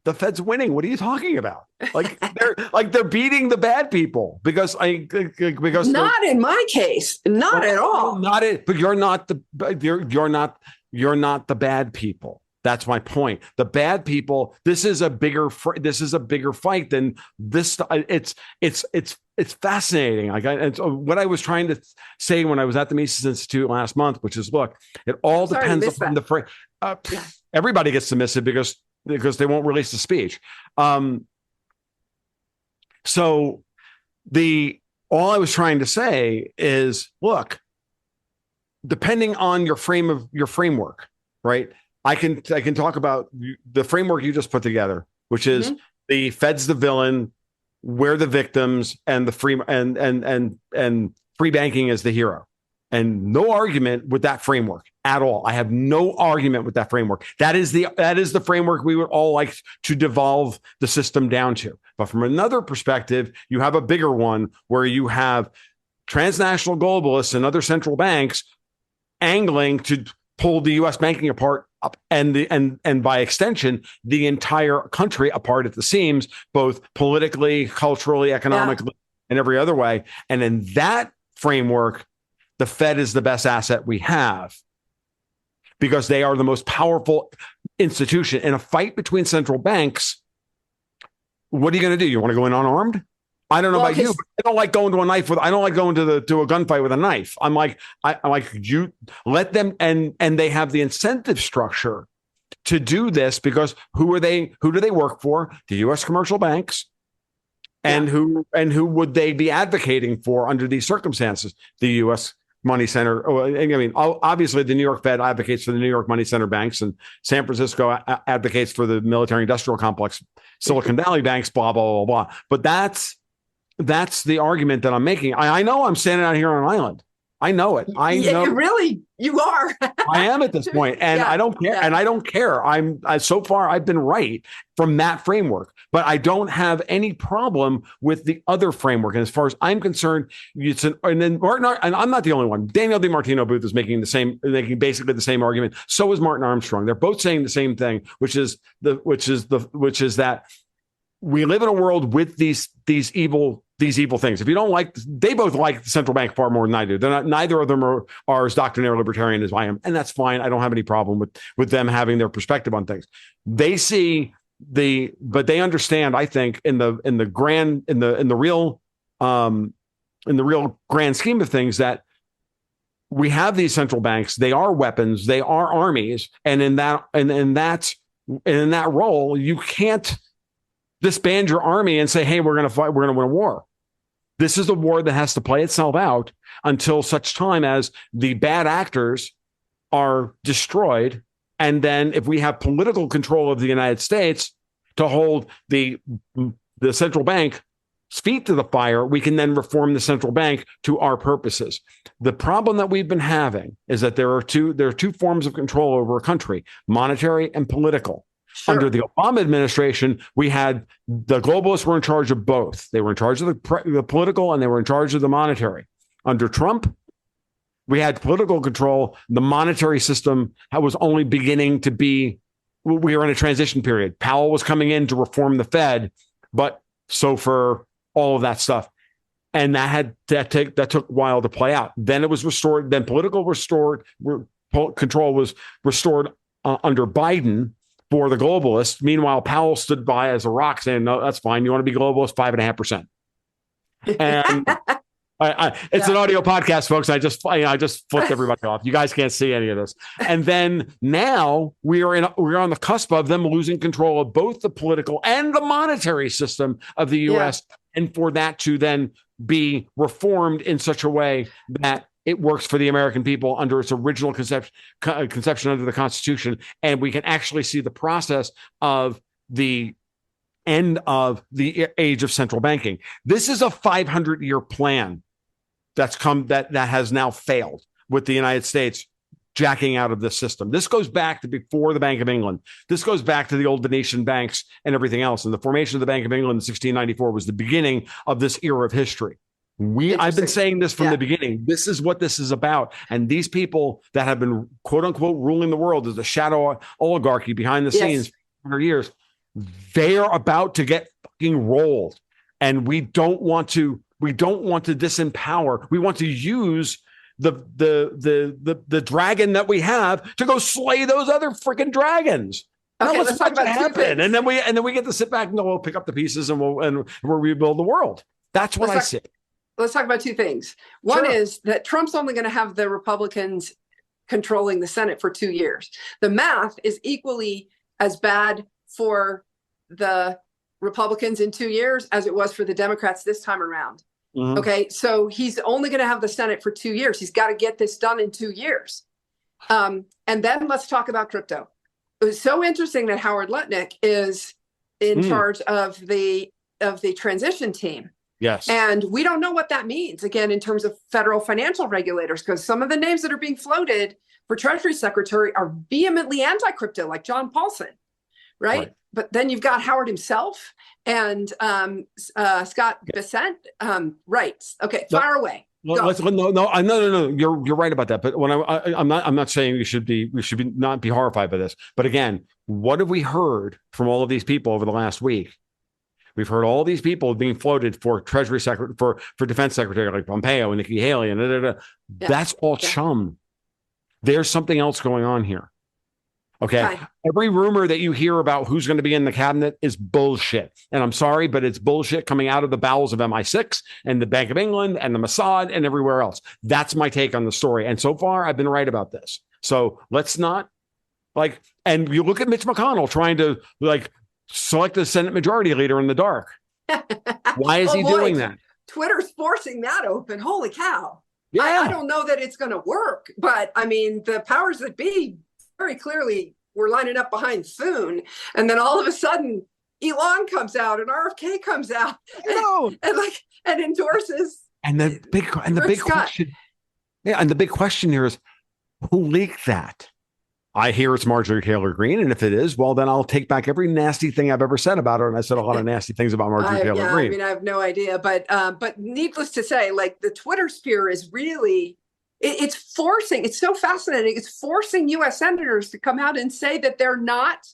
the Fed's winning. What are you talking about? They're beating the bad people because not in my case, not at all. But you're not the bad people. That's my point. The bad people. This is a bigger fight than this. It's fascinating. What I was trying to say when I was at the Mises Institute last month, which is, look, it all depends upon the. Everybody gets to miss it because they won't release the speech. So all I was trying to say is, look, depending on your framework, right? I can talk about the framework you just put together, which is the Fed's the villain, we're the victims, and the free banking is the hero. And no argument with that framework at all. I have no argument with that framework. That is the framework we would all like to devolve the system down to. But from another perspective, you have a bigger one where you have transnational globalists and other central banks angling to pull the U.S. banking apart up and by extension the entire country apart at the seams, both politically, culturally, economically, and every other way. And in that framework, the Fed is the best asset we have because they are the most powerful institution. In a fight between central banks, what are you going to do? You want to go in unarmed? I don't know about you, but I don't like going to a gunfight with a knife. I'm like, you let them, and they have the incentive structure to do this because who do they work for? The U.S. commercial banks. And who would they be advocating for under these circumstances? The U.S. Money Center. I mean, obviously, the New York Fed advocates for the New York Money Center banks, and San Francisco advocates for the military-industrial complex, Silicon Valley banks, blah, blah, blah, blah. But that's the argument that I'm making. I know I'm standing out here on an island. I know it. I know. Really, you are. I am at this point, and I don't care. And I don't care. So far I've been right from that framework, but I don't have any problem with the other framework. And as far as I'm concerned, and then Martin, and I'm not the only one. Daniel DiMartino Booth is making basically the same argument. So is Martin Armstrong. They're both saying the same thing, which is that we live in a world with these evil things. If you don't like, they both like the central bank far more than I do. Neither of them are as doctrinaire libertarian as I am, and that's fine. I don't have any problem with them having their perspective on things. They see but they understand. I think in the real grand scheme of things, that we have these central banks. They are weapons. They are armies, and in that role, you can't disband your army and say, hey, we're going to fight, we're going to win a war. This is a war that has to play itself out until such time as the bad actors are destroyed. And then if we have political control of the United States to hold the central bank's feet to the fire, we can then reform the central bank to our purposes. The problem that we've been having is that there are two forms of control over a country: monetary and political. Sure. Under the Obama administration, we had the globalists were in charge of both. They were in charge of the political, and they were in charge of the monetary. Under Trump, we had political control. The monetary system was only beginning to be, we were in a transition period. Powell was coming in to reform the Fed, but so for all of that stuff. And that took a while to play out. Then it was restored. Then political control was restored under Biden for the globalists. Meanwhile, Powell stood by as a rock saying, no, that's fine. You want to be globalist, 5.5%. And it's an audio podcast, folks. I just flipped everybody off. You guys can't see any of this. And then now we're on the cusp of them losing control of both the political and the monetary system of the U.S. Yeah. And for that to then be reformed in such a way that it works for the American people under its original conception under the Constitution. And we can actually see the process of the end of the age of central banking. This is a 500-year plan that has now failed with the United States jacking out of this system. This goes back to before the Bank of England. This goes back to the old Venetian banks and everything else. And the formation of the Bank of England in 1694 was the beginning of this era of history. I've been saying this from the beginning. This is what this is about. And these people that have been, quote unquote, ruling the world as a shadow oligarchy behind the scenes for years, they are about to get fucking rolled. And we don't want to disempower. We want to use the dragon that we have to go slay those other freaking dragons. Okay, let's talk about happen. And then we get to sit back and go, we'll pick up the pieces and we'll rebuild the world. That's what I say. Let's talk about two things. One is that Trump's only going to have the Republicans controlling the Senate for 2 years. The math is equally as bad for the Republicans in 2 years as it was for the Democrats this time around. Mm-hmm. Okay, so he's only going to have the Senate for 2 years. He's got to get this done in 2 years. And then let's talk about crypto. It was so interesting that Howard Lutnick is in charge of the transition team. Yes. And we don't know what that means, again, in terms of federal financial regulators, because some of the names that are being floated for Treasury Secretary are vehemently anti-crypto, like John Paulson, right? But then you've got Howard himself and Scott Bessent. Right. Okay, fire away. No. You're right about that. But when I'm not saying we should not be horrified by this. But again, what have we heard from all of these people over the last week? We've heard all these people being floated for Treasury Secretary, for Defense Secretary like Pompeo and Nikki Haley, and that's all chum. There's something else going on here. Okay. Every rumor that you hear about who's going to be in the cabinet is bullshit. And I'm sorry, but it's bullshit coming out of the bowels of MI6 and the Bank of England and the Mossad and everywhere else. That's my take on the story. And so far, I've been right about this. So let's not and you look at Mitch McConnell trying to select the Senate Majority Leader in the dark. Why is he doing that? Twitter's forcing that open. Holy cow. Yeah. I don't know that it's going to work, but I mean, the powers that be very clearly were lining up behind Thune. And then all of a sudden, Elon comes out and RFK comes out and endorses. And the big question. Yeah, and the big question here is who leaked that? I hear it's Marjorie Taylor Greene, and if it is, well, then I'll take back every nasty thing I've ever said about her. And I said a lot of nasty things about Marjorie Taylor Greene. I mean, I have no idea, but needless to say, like the Twitter sphere is really it's forcing. It's so fascinating. It's forcing U.S. senators to come out and say that they're not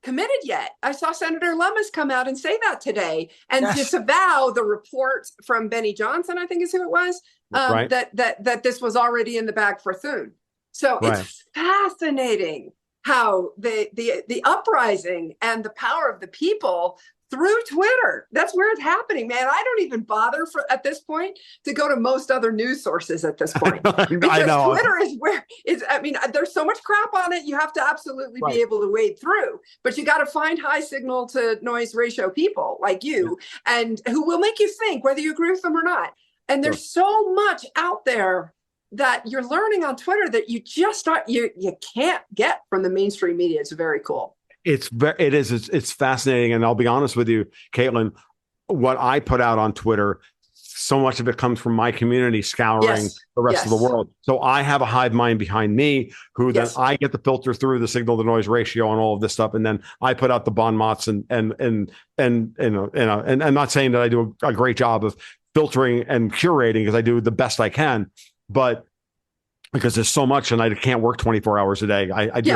committed yet. I saw Senator Lummis come out and say that today and disavow the report from Benny Johnson, I think is who it was, that this was already in the bag for Thune. So it's fascinating how the uprising and the power of the people through Twitter, that's where it's happening, man. I don't even bother at this point to go to most other news sources at this point. Because Twitter is where I mean, there's so much crap on it. You have to absolutely be able to wade through, but you got to find high signal to noise ratio people like you and who will make you think whether you agree with them or not. And there's so much out there that you're learning on Twitter that you just you can't get from the mainstream media. It's very cool. It's fascinating. And I'll be honest with you, Caitlin, what I put out on Twitter, so much of it comes from my community scouring the rest of the world. So I have a hive mind behind me who then I get to filter through the signal to noise ratio and all of this stuff. And then I put out the bon mots and not saying that I do a great job of filtering and curating because I do the best I can, but because there's so much and I can't work 24 hours a day. I do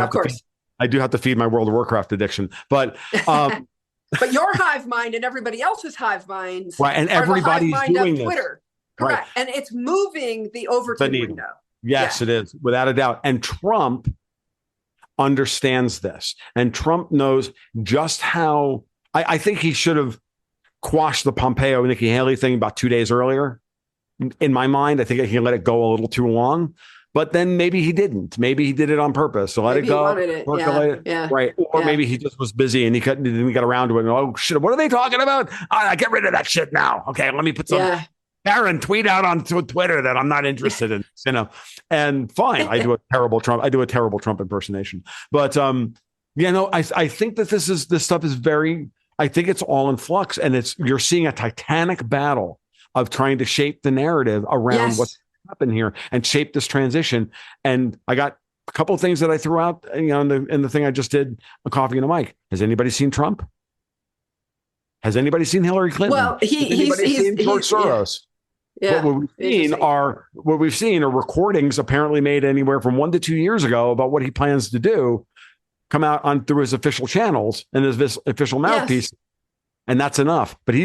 have to feed my World of Warcraft addiction, but but your hive mind and everybody else's hive minds, and everybody's doing this. Twitter, correct? And it's moving the Overton window. Yes, it is, without a doubt. And Trump understands this, and Trump knows just how. I think he should have quashed the Pompeo Nikki Haley thing about 2 days earlier. In my mind, I think he let it go a little too long. But then maybe he didn't. Maybe he did it on purpose. So let it go. Right. Or maybe he just was busy and he didn't get around to it. And, oh, shit, what are they talking about? Get rid of that shit now. Okay, let me put some Karen tweet out on Twitter that I'm not interested in. And fine. I do a terrible Trump impersonation. But I think that this stuff is I think it's all in flux. And you're seeing a titanic battle of trying to shape the narrative around what's happen here and shape this transition. And I got a couple of things that I threw out, in the thing I just did, a coffee and a mic. Has anybody seen Trump? Has anybody seen Hillary Clinton? Well, he's seen George Soros? Yeah. What we've seen are recordings apparently made anywhere from 1 to 2 years ago about what he plans to do, come out through his official channels and his official mouthpiece. And that's enough. But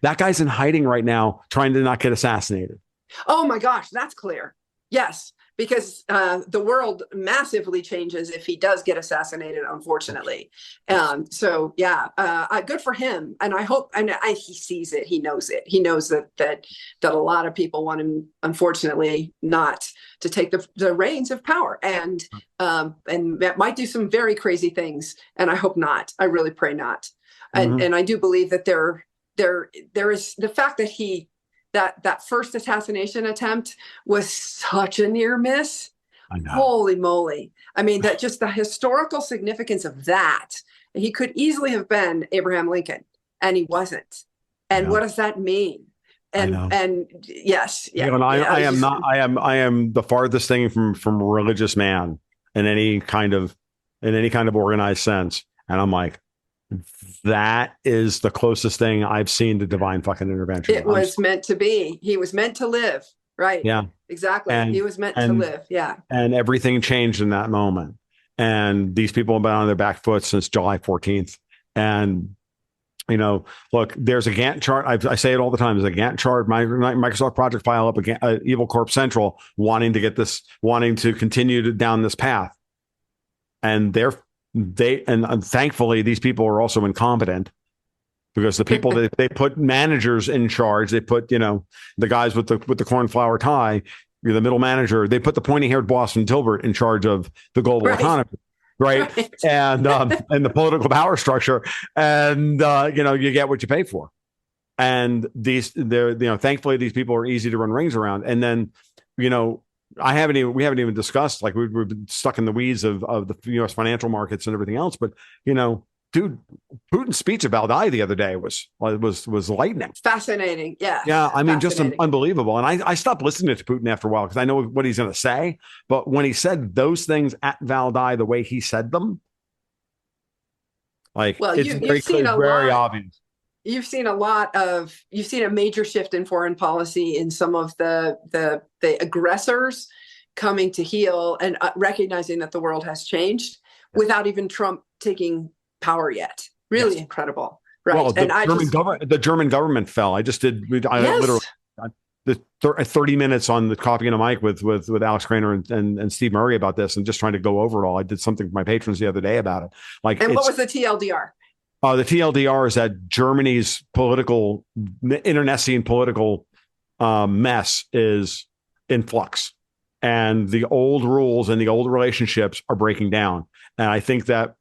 that guy's in hiding right now, trying to not get assassinated. Oh my gosh, that's clear. Yes, because the world massively changes if he does get assassinated, unfortunately. Good for him. And I hope, he sees it. He knows it. He knows that a lot of people want him, unfortunately, not to take the reins of power, and that might do some very crazy things. And I hope not. I really pray not. And I do believe that there is the fact that that first assassination attempt was such a near miss. I know. Holy moly. I mean, that just the historical significance of that. He could easily have been Abraham Lincoln, and he wasn't. And what does that mean? And yes. Yeah. I am the farthest thing from a religious man in any kind of organized sense. And I'm like, that is the closest thing I've seen to divine fucking intervention. It was meant to be. He was meant to live. Right. Yeah, exactly. He was meant to live. Yeah. And everything changed in that moment. And these people have been on their back foot since July 14th. And, look, there's a Gantt chart. I say it all the time. There's a Gantt chart, Microsoft project file up, Evil Corp Central, wanting to continue down this path. And and thankfully, these people are also incompetent, because the people that they put managers in charge, they put, the guys with the cornflower tie, the middle manager, they put the pointy-haired Boston Tilbert in charge of the global economy. Right. And the political power structure. And, you get what you pay for. And thankfully, these people are easy to run rings around. And then, we haven't even discussed, like we've been stuck in the weeds of the U.S. financial markets and everything else. But, dude, Putin's speech about Valdai the other day was lightning. Fascinating. Yeah. Yeah, I mean, just unbelievable. And I stopped listening to Putin after a while because I know what he's going to say. But when he said those things at Valdai the way he said them, like, well, it's very clear, very obvious. You've seen a major shift in foreign policy in some of the aggressors coming to heel and recognizing that the world has changed without even Trump taking power yet. Really incredible. Right. Well, the German government fell. I literally the 30 minutes on the Coffee and a Mic with Alex Craner and Steve Murray about this, and just trying to go over it all. I did something for my patrons the other day about it. And what was the TLDR? The TLDR is that Germany's internecine political mess is in flux, and the old rules and the old relationships are breaking down. And I think that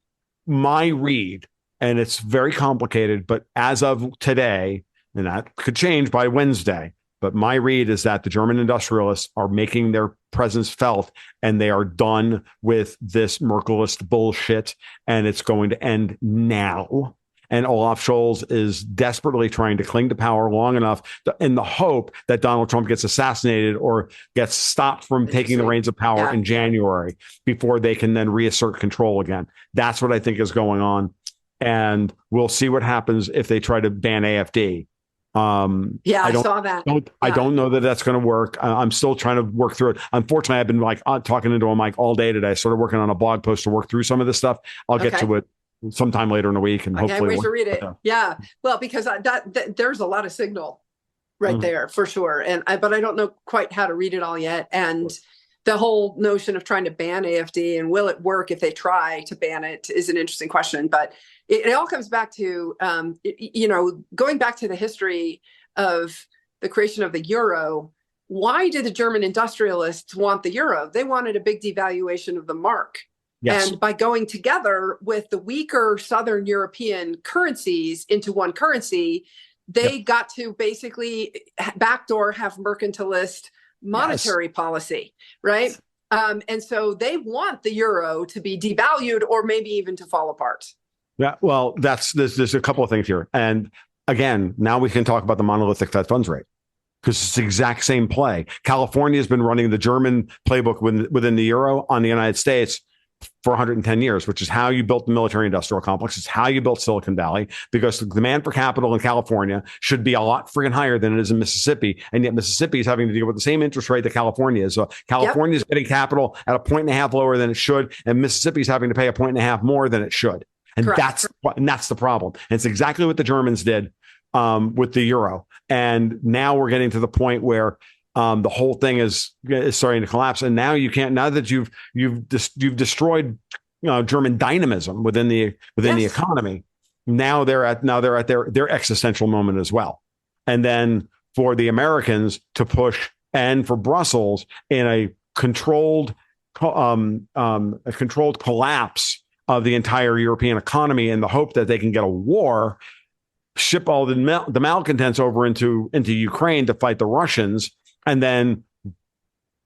my read, and it's very complicated, but as of today, and that could change by Wednesday, but my read is that the German industrialists are making their presence felt, and they are done with this Merkelist bullshit, and it's going to end now. And Olaf Scholz is desperately trying to cling to power long enough in the hope that Donald Trump gets assassinated or gets stopped from taking the reins of power in January before they can then reassert control again. That's what I think is going on. And we'll see what happens if they try to ban AFD. I saw that. I don't know that that's going to work. I'm still trying to work through it. Unfortunately, I've been talking into a mic all day today. I started working on a blog post to work through some of this stuff. I'll get to it sometime later in the week, and hopefully wait to read it. Yeah, well, because that there's a lot of signal right there for sure, but I don't know quite how to read it all yet. And the whole notion of trying to ban AFD and will it work if they try to ban it is an interesting question. But it all comes back to going back to the history of the creation of the euro. Why did the German industrialists want the euro? They wanted a big devaluation of the mark. Yes. And by going together with the weaker Southern European currencies into one currency, they got to basically backdoor have mercantilist monetary policy, right? And so they want the euro to be devalued or maybe even to fall apart. Yeah, well, there's a couple of things here. And again, now we can talk about the monolithic Fed funds rate, because it's the exact same play. California has been running the German playbook within the euro on the United States for 110 years, which is how you built the military industrial complex. It's how you built Silicon Valley, because the demand for capital in California should be a lot freaking higher than it is in Mississippi. And yet Mississippi is having to deal with the same interest rate that California is. So California is getting capital at 1.5 lower than it should, and Mississippi is having to pay 1.5 more than it should. And that's the problem. And it's exactly what the Germans did with the euro. And now we're getting to the point where the whole thing is starting to collapse. And now you can't. Now that you've destroyed German dynamism within the economy. Now they're at their existential moment as well. And then for the Americans to push, and for Brussels in a controlled collapse of the entire European economy in the hope that they can get a war, ship all the malcontents over into Ukraine to fight the Russians, and then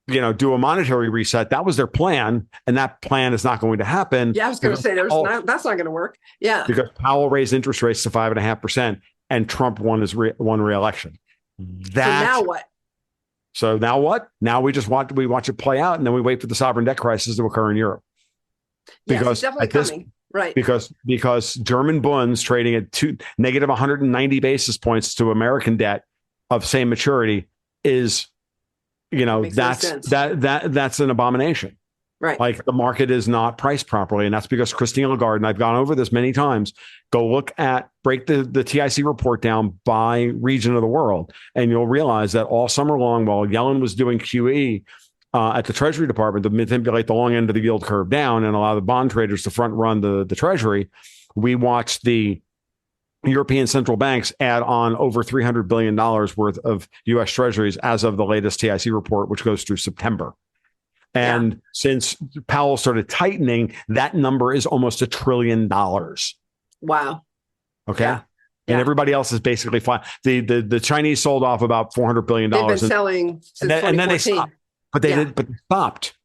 do a monetary reset. That was their plan, and that plan is not going to happen. Yeah, I was going to say that's not going to work. Yeah, because Powell raised interest rates to 5.5%, and Trump won re-election. So now what? So now what? Now we watch it play out, and then we wait for the sovereign debt crisis to occur in Europe. Because it's definitely coming. Right. Because German Bunds trading at negative 190 basis points to American debt of same maturity is, that's an abomination. Right. Like, the market is not priced properly. And that's because Christine Lagarde, and I've gone over this many times, break the TIC report down by region of the world. And you'll realize that all summer long, while Yellen was doing QE at the Treasury Department to manipulate the long end of the yield curve down and allow the bond traders to front run the Treasury, we watched the European central banks add on over $300 billion worth of U.S. Treasuries as of the latest TIC report, which goes through September. And since Powell started tightening, that number is almost $1 trillion. Wow. Okay. Yeah. And everybody else is basically fine. The Chinese sold off about $400 billion. They've been selling since 2014. And then they stopped. But they stopped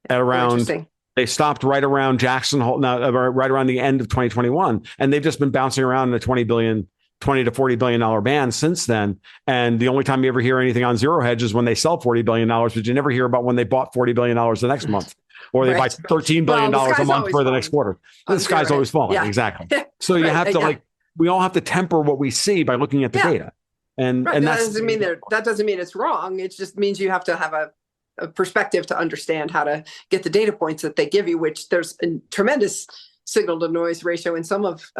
at around They stopped right around Jackson Hole, now right around the end of 2021, and they've just been bouncing around in the 20 to $40 billion band since then. And the only time you ever hear anything on zero hedge is when they sell $40 billion, but you never hear about when they bought $40 billion the next month, or they buy $13 billion a month for the next quarter. The sky's always falling. Yeah. Exactly. So you have to we all have to temper what we see by looking at the data. And that doesn't mean it's wrong. It just means you have to have a perspective to understand how to get the data points that they give you, which there's a tremendous signal to noise ratio in some of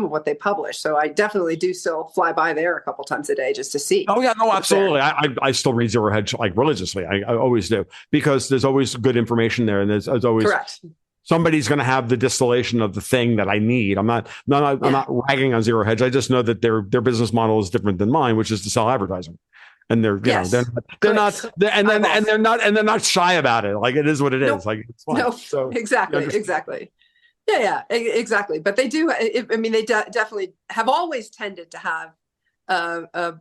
what they publish. So I definitely do still fly by there a couple times a day just to see. Oh yeah, no, absolutely. I still read zero hedge like religiously. I always do, because there's always good information there, and there's always correct. Somebody's going to have the distillation of the thing that I need. I'm not ragging on zero hedge. I just know that their business model is different than mine, which is to sell advertising. And they're not shy about it. Like, it is what it is. Nope. Like, it's fine. No, so, exactly. Yeah, exactly. But they do. They definitely have always tended to have a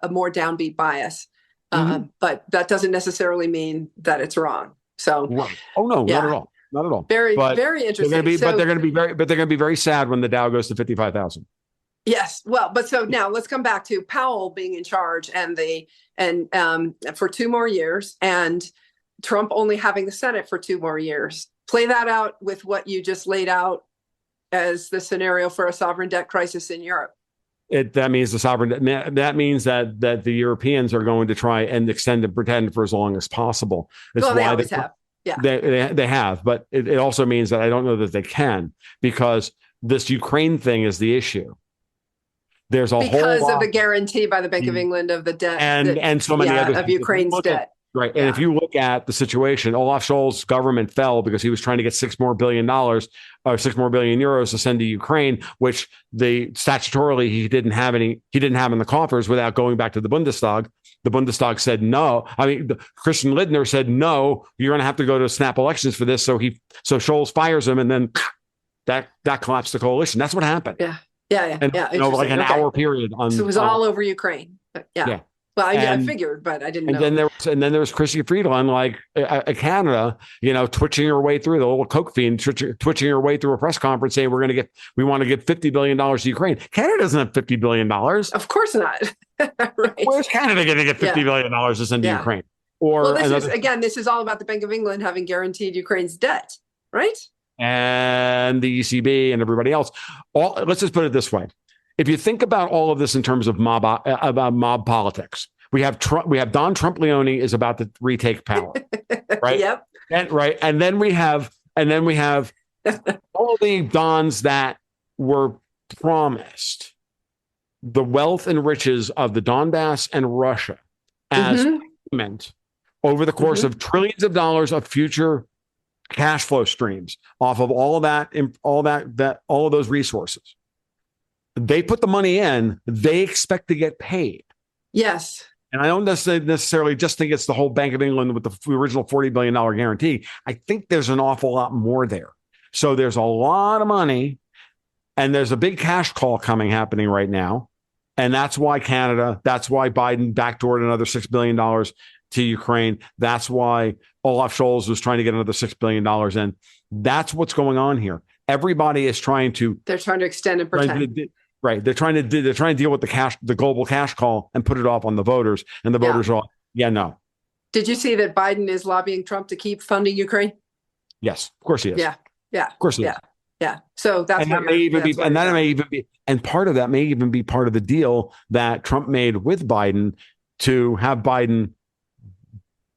more downbeat bias. But that doesn't necessarily mean that it's wrong. So, right. Oh no, not at all. Not at all. Very interesting. They're going to be very sad when the Dow goes to 55,000. Yes. Well, but so now let's come back to Powell being in charge and for 2 more years, and Trump only having the Senate for 2 more years. Play that out with what you just laid out as the scenario for a sovereign debt crisis in Europe. That means that means that the Europeans are going to try and extend and pretend for as long as possible. They always have. Yeah, they have, but it also means that I don't know that they can, because this Ukraine thing is the issue. There's because of the guarantee by the Bank of England of the debt and so many other of Ukraine's debt. Right. And if you look at the situation, Olaf Scholz's government fell because he was trying to get $6 more billion or €6 more billion to send to Ukraine, which statutorily he didn't have in the coffers without going back to the Bundestag. The Bundestag said no. Christian Lindner said no. You're going to have to go to snap elections for this. So Scholz fires him, and then that collapsed the coalition. That's what happened. Yeah. And like an hour period on. So it was all over Ukraine. Yeah. Well, I figured, but I didn't know. And then there was Chrystia Freeland, like Canada, twitching her way through the little coke fiend, twitching her way through a press conference saying we want to give $50 billion to Ukraine. Canada doesn't have $50 billion. Of course not. Right. Where's Canada going to get $50 billion to send to Ukraine? This is all about the Bank of England having guaranteed Ukraine's debt, right? And the ECB and everybody else. Let's just put it this way. If you think about all of this in terms of mob politics, we have Don Trump Leone is about to retake power, right? Yep. And then we have all the Dons that were promised the wealth and riches of the Donbass and Russia as payment over the course of trillions of dollars of future cash flow streams off of all of those resources. They put the money in, they expect to get paid. Yes. And I don't necessarily just think it's the whole Bank of England with the original $40 billion guarantee. I think there's an awful lot more there. So there's a lot of money, and there's a big cash call happening right now. And that's why Biden backdoored another $6 billion to Ukraine. That's why Olaf Scholz was trying to get another $6 billion in. That's what's going on here. Everybody is trying to extend and pretend. Right. They're trying to deal with the global cash call and put it off on the voters. And the voters are all, no. Did you see that Biden is lobbying Trump to keep funding Ukraine? Yes, of course he is. Yeah. Of course he is. Yeah. So part of that may even be part of the deal that Trump made with Biden to have Biden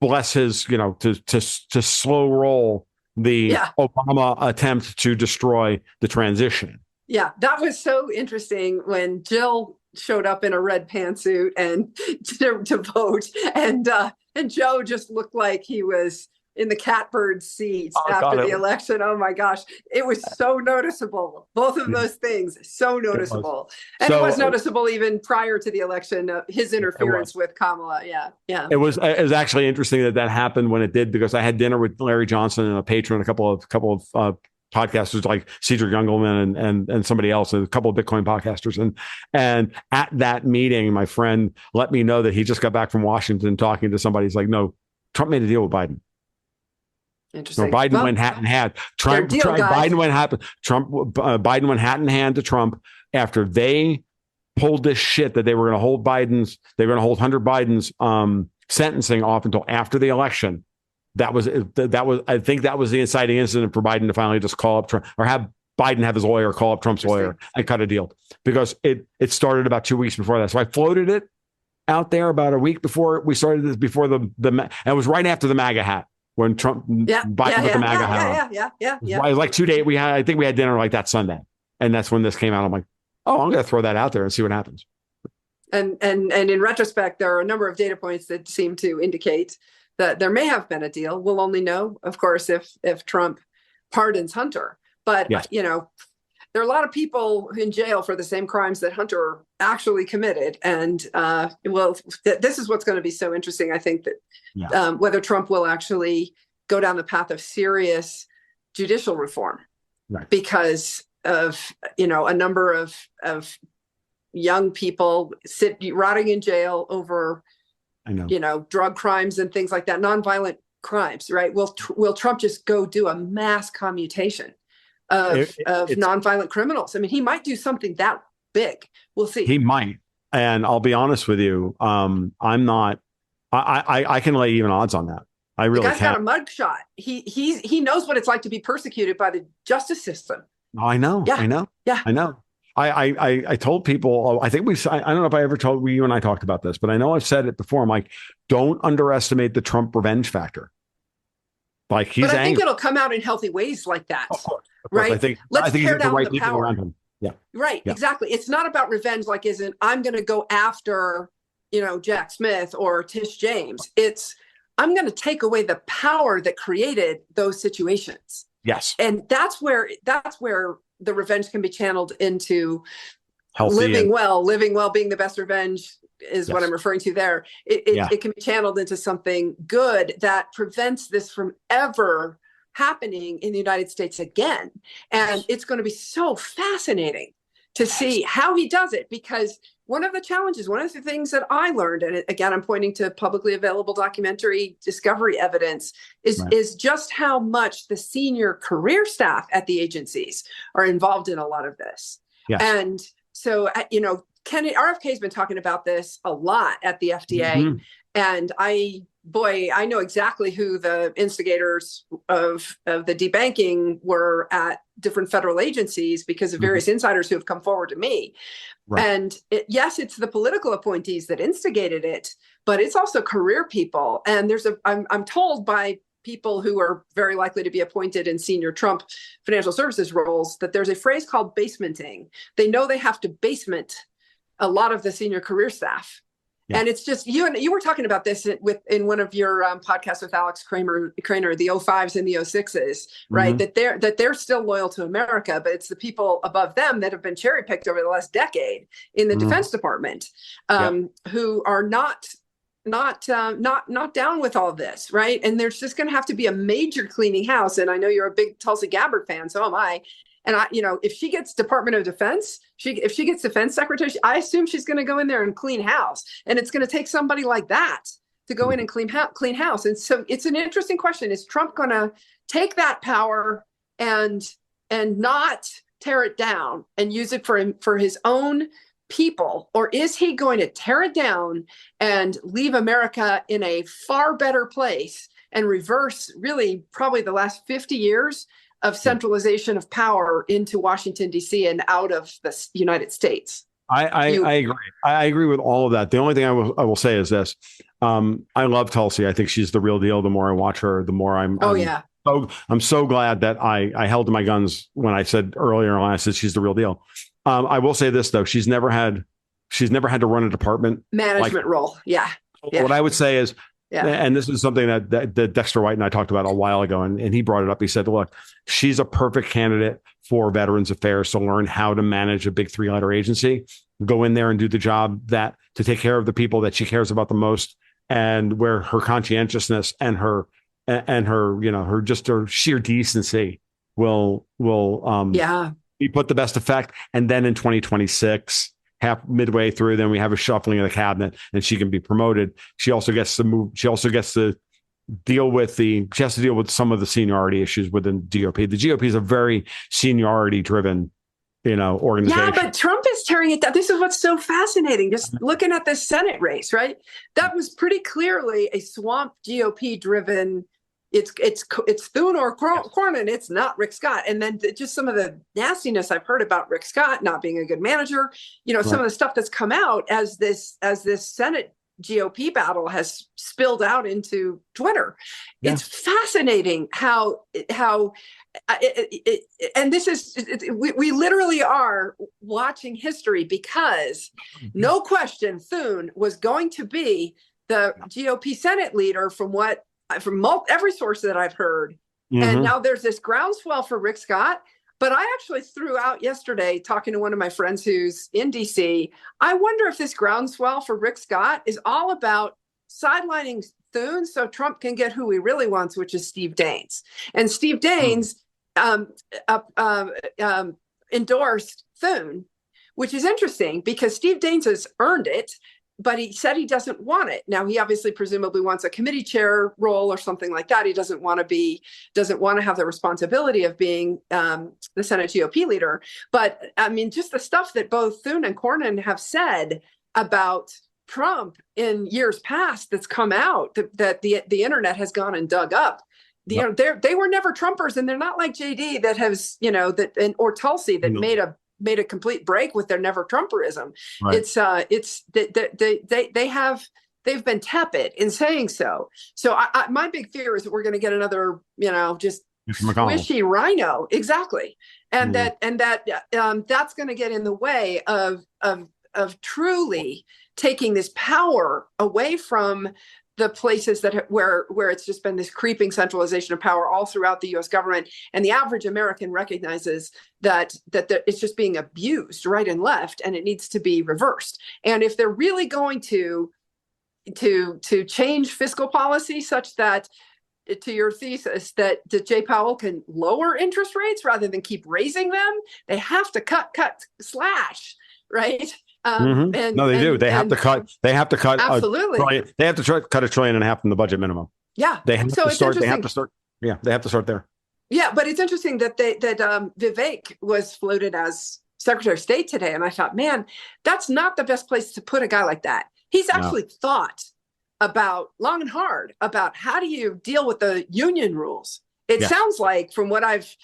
bless his, to slow roll the Obama attempt to destroy the transition. Yeah, that was so interesting when Jill showed up in a red pantsuit and to vote, and Joe just looked like he was in the catbird seat after the election. Oh my gosh, it was so noticeable. Both of those things, so noticeable. And it was noticeable even prior to the election, his interference with Kamala. Yeah. It was actually interesting that happened when it did, because I had dinner with Larry Johnson and a patron, a couple of podcasters like Cedric Youngelman and somebody else, and a couple of Bitcoin podcasters. And at that meeting, my friend let me know that he just got back from Washington talking to somebody. He's like, no, Trump made a deal with Biden. Interesting. Biden went hat in hand. Biden went hat in hand to Trump after they pulled this shit that they were going to hold Hunter Biden's sentencing off until after the election. I think that was the inciting incident for Biden to finally just call up Trump, or have Biden have his lawyer call up Trump's lawyer and cut a deal, because it started about 2 weeks before that. So I floated it out there about a week before we started this, before and it was right after the MAGA hat, when Biden put the MAGA hat on. It was like 2 days. I think we had dinner like that Sunday, and that's when this came out. I'm like, oh, I'm going to throw that out there and see what happens. And in retrospect, there are a number of data points that seem to indicate that there may have been a deal. We'll only know, of course, if Trump pardons Hunter. But, yes, there are a lot of people in jail for the same crimes that Hunter actually committed. And, this is what's going to be so interesting, I think, that whether Trump will actually go down the path of serious judicial reform, because of, a number of young people rotting in jail over drug crimes and things like that, nonviolent crimes, right? Will Trump just go do a mass commutation of nonviolent criminals? I mean, he might do something that big. We'll see. He might. And I'll be honest with you, I'm not. I can lay even odds on that. I really the guy's got a mugshot. He knows what it's like to be persecuted by the justice system. Oh, I know. Yeah. I know. Yeah. I know. I told people, I think I don't know if I ever told you and I talked about this, but I know I've said it before. I'm like, don't underestimate the Trump revenge factor. Like, he's angry. I think it'll come out in healthy ways like that. Of course. Right. I think Let's tear down the right the people power around him. Yeah. Right. Yeah. Exactly. It's not about revenge. Like, I'm going to go after, Jack Smith or Tish James. It's, I'm going to take away the power that created those situations. Yes. And that's where the revenge can be channeled into healthy living well being the best revenge is what I'm referring to there. It can be channeled into something good that prevents this from ever happening in the United States again. And it's going to be so fascinating to see how he does it, because one of the things that I learned, and again, I'm pointing to publicly available documentary discovery evidence, is just how much the senior career staff at the agencies are involved in a lot of this. Yes. And so, RFK has been talking about this a lot at the FDA. Mm-hmm. And I know exactly who the instigators of the debanking were at different federal agencies, because of various insiders who have come forward to me. Right. And it's the political appointees that instigated it, but it's also career people. And I'm told by people who are very likely to be appointed in senior Trump financial services roles that there's a phrase called basementing. They know they have to basement a lot of the senior career staff. Yeah. And it's just, you were talking about this in one of your podcasts with Alex Kramer, the 05s and the 06s, right? Mm-hmm. That they're still loyal to America, but it's the people above them that have been cherry picked over the last decade in the Defense Department, who are not down with all this, right? And there's just going to have to be a major cleaning house. And I know you're a big Tulsi Gabbard fan, so am I. And if she gets Department of Defense, if she gets Defense Secretary, I assume she's going to go in there and clean house. And it's going to take somebody like that to go in and clean house. And so it's an interesting question. Is Trump going to take that power and not tear it down and use it for his own people? Or is he going to tear it down and leave America in a far better place and reverse really probably the last 50 years of centralization of power into Washington, D.C. and out of the United States? I agree. I agree with all of that. The only thing I will say is this. I love Tulsi. I think she's the real deal. The more I watch her, the more I'm so glad that I held to my guns when I said earlier on, I said she's the real deal. I will say this, though. She's never had to run a department management role. Yeah. What I would say is, and this is something that Dexter White and I talked about a while ago, and he brought it up. He said, look, she's a perfect candidate for Veterans Affairs to learn how to manage a big 3-letter agency, go in there and do the job to take care of the people that she cares about the most, and where her conscientiousness and her her sheer decency will be put the best effect. And then in 2026, midway through, then we have a shuffling of the cabinet and she can be promoted. She also gets to move. She also gets to she has to deal with some of the seniority issues within GOP. The GOP is a very seniority driven, organization. Yeah, but Trump is tearing it down. This is what's so fascinating. Just looking at this Senate race, right? That was pretty clearly a swamp GOP driven. It's Thune or Cornyn. It's not Rick Scott. And then just some of the nastiness I've heard about Rick Scott not being a good manager. Some of the stuff that's come out as this Senate GOP battle has spilled out into Twitter. Yeah. It's fascinating how and this is we literally are watching history, because no question Thune was going to be the GOP Senate leader from every source that I've heard. And now there's this groundswell for Rick Scott. But I actually threw out yesterday, talking to one of my friends who's in DC, I wonder if this groundswell for Rick Scott is all about sidelining Thune so Trump can get who he really wants, which is Steve Daines. And Steve Daines endorsed Thune, which is interesting because Steve Daines has earned it, but he said he doesn't want it. Now, he obviously presumably wants a committee chair role or something like that. He doesn't want to have the responsibility of being the Senate GOP leader. But I mean, just the stuff that both Thune and Cornyn have said about Trump in years past that's come out that the internet has gone and dug up. They were never Trumpers, and they're not like JD that has, or Tulsi that made a complete break with their never Trumperism. Right. They've been tepid in saying so. So my big fear is that we're going to get another, just squishy rhino. Exactly. And that's going to get in the way of truly taking this power away from the places where it's just been this creeping centralization of power all throughout the U.S. government, and the average American recognizes that it's just being abused right and left, and it needs to be reversed. And if they're really going to change fiscal policy such that, to your thesis, that Jay Powell can lower interest rates rather than keep raising them, they have to cut, slash, right? No, they do. They have to cut. Absolutely. They have to cut $1.5 trillion from the budget minimum. Yeah. They have to start. They have to start. Yeah, they have to start there. Yeah, but it's interesting that Vivek was floated as Secretary of State today, and I thought, man, that's not the best place to put a guy like that. He's actually thought about long and hard about how do you deal with the union rules. It sounds like, from what I've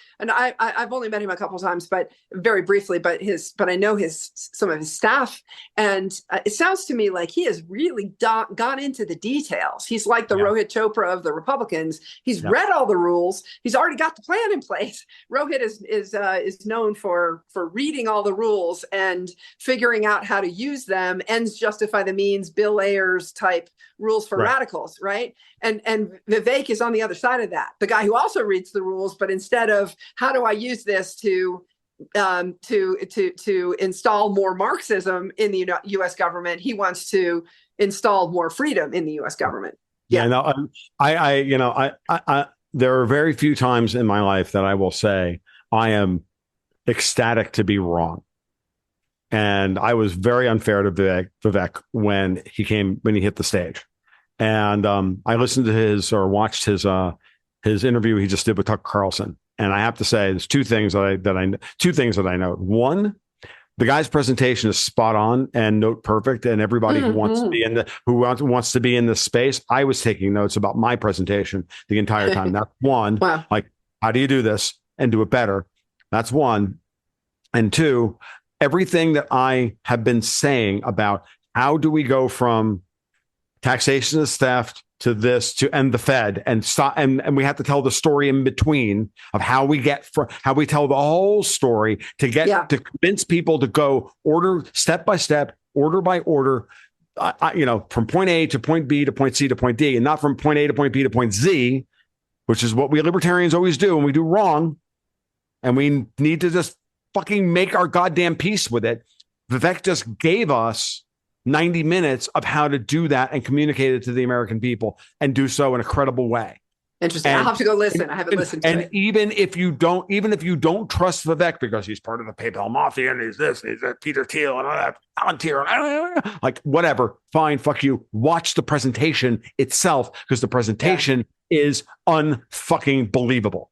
only met him a couple of times, but very briefly, but I know some of his staff, and it sounds to me like he has really gone into the details. He's like the Rohit Chopra of the Republicans. He's read all the rules. He's already got the plan in place. Rohit is known for reading all the rules and figuring out how to use them. Ends justify the means, Bill Ayers type rules for radicals, right? And Vivek is on the other side of that. The guy who also reads the rules, but instead of how do I use this to install more Marxism in the U.S. government, he wants to install more freedom in the U.S. government. Yeah. No, I there are very few times in my life that I will say I am ecstatic to be wrong. And I was very unfair to Vivek when he hit the stage. And I listened to watched his interview he just did with Tucker Carlson. And I have to say, there's two things that I know. One, the guy's presentation is spot on and note perfect. And everybody who wants to be in this space, I was taking notes about my presentation the entire time. That's one. Wow. Like, how do you do this and do it better? That's one. And two, everything that I have been saying about how do we go from taxation is theft to this to end the Fed and stop, and we have to tell the story in between of how we tell the whole story to get to convince people to go order step by step, order by order, from point A to point B to point C to point D, and not from point A to point B to point Z, which is what we libertarians always do, and we do wrong, and we need to just fucking make our goddamn peace with it. Vivek just gave us 90 minutes of how to do that and communicate it to the American people and do so in a credible way. Interesting. I'll have to go listen. I haven't listened to and it. even if you don't trust Vivek because he's part of the PayPal mafia and he's this, he's that Peter Thiel and all that volunteer, like whatever, fine, fuck you. Watch the presentation itself because the presentation is unfucking believable.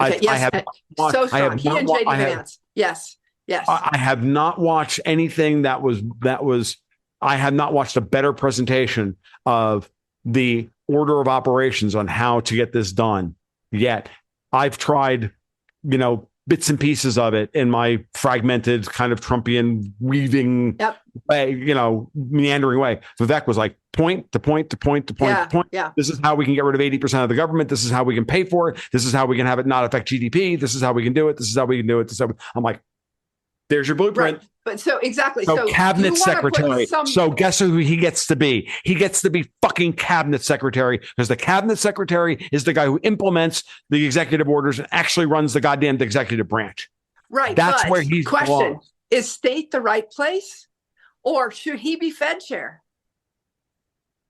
Okay, yes, so strong. He and JD Vance. Yes. I have not watched anything that was. I have not watched a better presentation of the order of operations on how to get this done yet. I've tried, bits and pieces of it in my fragmented kind of Trumpian weaving way, meandering way. Vivek was like point to point to point to point to point. Yeah. This is how we can get rid of 80% of the government. This is how we can pay for it. This is how we can have it not affect GDP. This is how we can do it. This is how we can do it. I'm like, there's your blueprint. Right. But so exactly. So cabinet secretary. So guess who he gets to be? He gets to be fucking cabinet secretary because the cabinet secretary is the guy who implements the executive orders and actually runs the goddamn executive branch. Right. That's where he's question. Is state the right place or should he be Fed chair?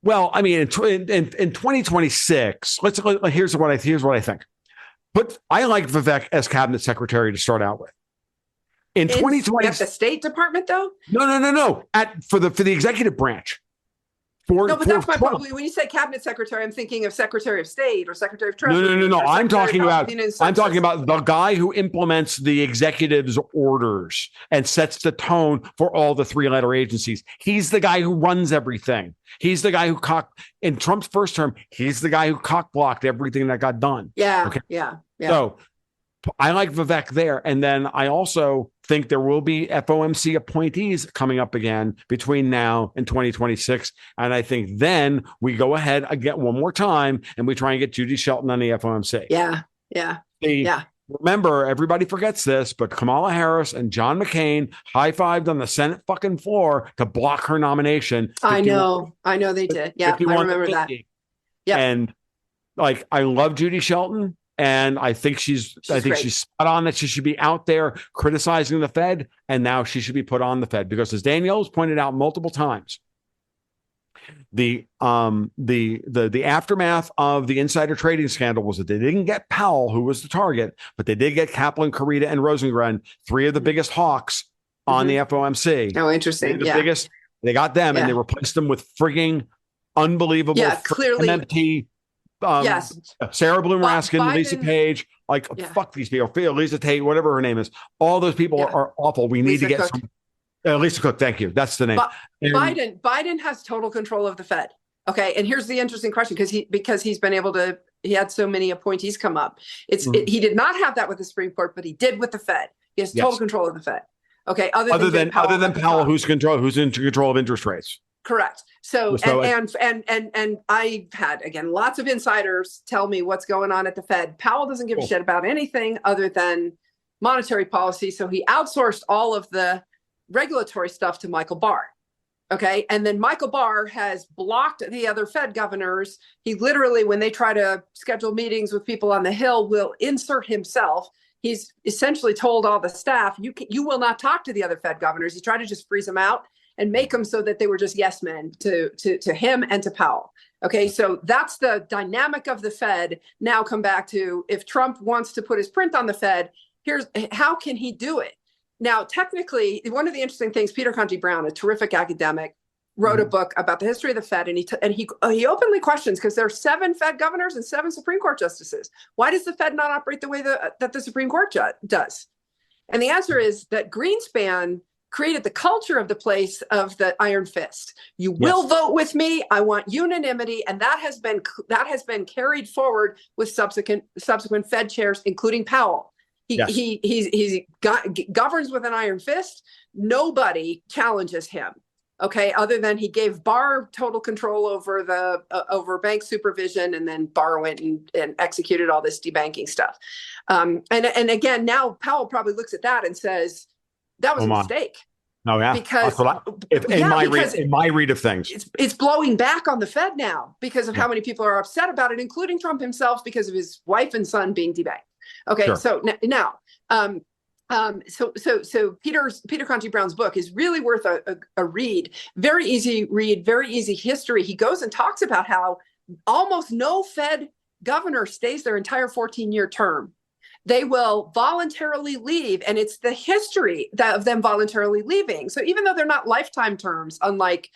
Well, I mean, in 2026, here's what I think. But I like Vivek as cabinet secretary to start out with. In 2020, at the State Department, though? No. For the executive branch. But that's my point. When you say cabinet secretary, I'm thinking of Secretary of State or Secretary of Treasury. No. I'm talking about the guy who implements the executive's orders and sets the tone for all the three-letter agencies. He's the guy who runs everything. He's the guy who in Trump's first term, he's the guy who cock-blocked everything that got done. Yeah. Okay. Yeah. So I like Vivek there. And then I also think there will be FOMC appointees coming up again between now and 2026. And I think then we go ahead again one more time and we try and get Judy Shelton on the FOMC. Yeah. Remember, everybody forgets this, but Kamala Harris and John McCain high-fived on the Senate fucking floor to block her nomination. I know they did. Yeah, I remember that. Yeah. And I love Judy Shelton. And I think she's spot on that she should be out there criticizing the Fed, and now she should be put on the Fed because, as Danielle's pointed out multiple times, the aftermath of the insider trading scandal was that they didn't get Powell, who was the target, but they did get Kaplan, Corita, and Rosengren, three of the biggest hawks on the FOMC. Oh, interesting. Biggest. They got them, and they replaced them with frigging unbelievable, clearly empty. Sarah Bloom Raskin, Lisa Page, fuck these people, Lisa Tate, whatever her name is. All those people are awful. We need to get Lisa Cook. Thank you. That's the name. Biden has total control of the Fed. Okay. And here's the interesting question, because he's been able to, he had so many appointees come up. He did not have that with the Supreme Court, but he did with the Fed. He has total control of the Fed. Okay. Other than Powell, who's in control of interest rates. Correct. So and I've had, again, lots of insiders tell me what's going on at the Fed. Powell doesn't give a shit about anything other than monetary policy. So he outsourced all of the regulatory stuff to Michael Barr. Okay. And then Michael Barr has blocked the other Fed governors. He literally, when they try to schedule meetings with people on the Hill, will insert himself. He's essentially told all the staff, you will not talk to the other Fed governors. He tried to just freeze them out and make them so that they were just yes men to him and to Powell. Okay, so that's the dynamic of the Fed. Now come back to, if Trump wants to put his print on the Fed, here's how can he do it? Now, technically, one of the interesting things, Peter Conti Brown, a terrific academic, wrote a book about the history of the Fed, and he openly questions, because there are 7 Fed governors and 7 Supreme Court justices. Why does the Fed not operate the way that the Supreme Court does? And the answer is that Greenspan created the culture of the place of the iron fist. You will vote with me. I want unanimity, and that has been carried forward with subsequent Fed chairs, including Powell. He governs with an iron fist. Nobody challenges him. Okay, other than he gave Barr total control over over bank supervision, and then Barr went and executed all this debanking stuff. And again, now Powell probably looks at that and says, that was a mistake. Oh yeah, because in my read of things, it's blowing back on the Fed now because of how many people are upset about it, including Trump himself, because of his wife and son being debanked. Okay, so now, so Peter Conti Brown's book is really worth a read. Very easy read, very easy history. He goes and talks about how almost no Fed governor stays their entire 14-year term, they will voluntarily leave. And it's the history of them voluntarily leaving. So even though they're not lifetime terms, unlike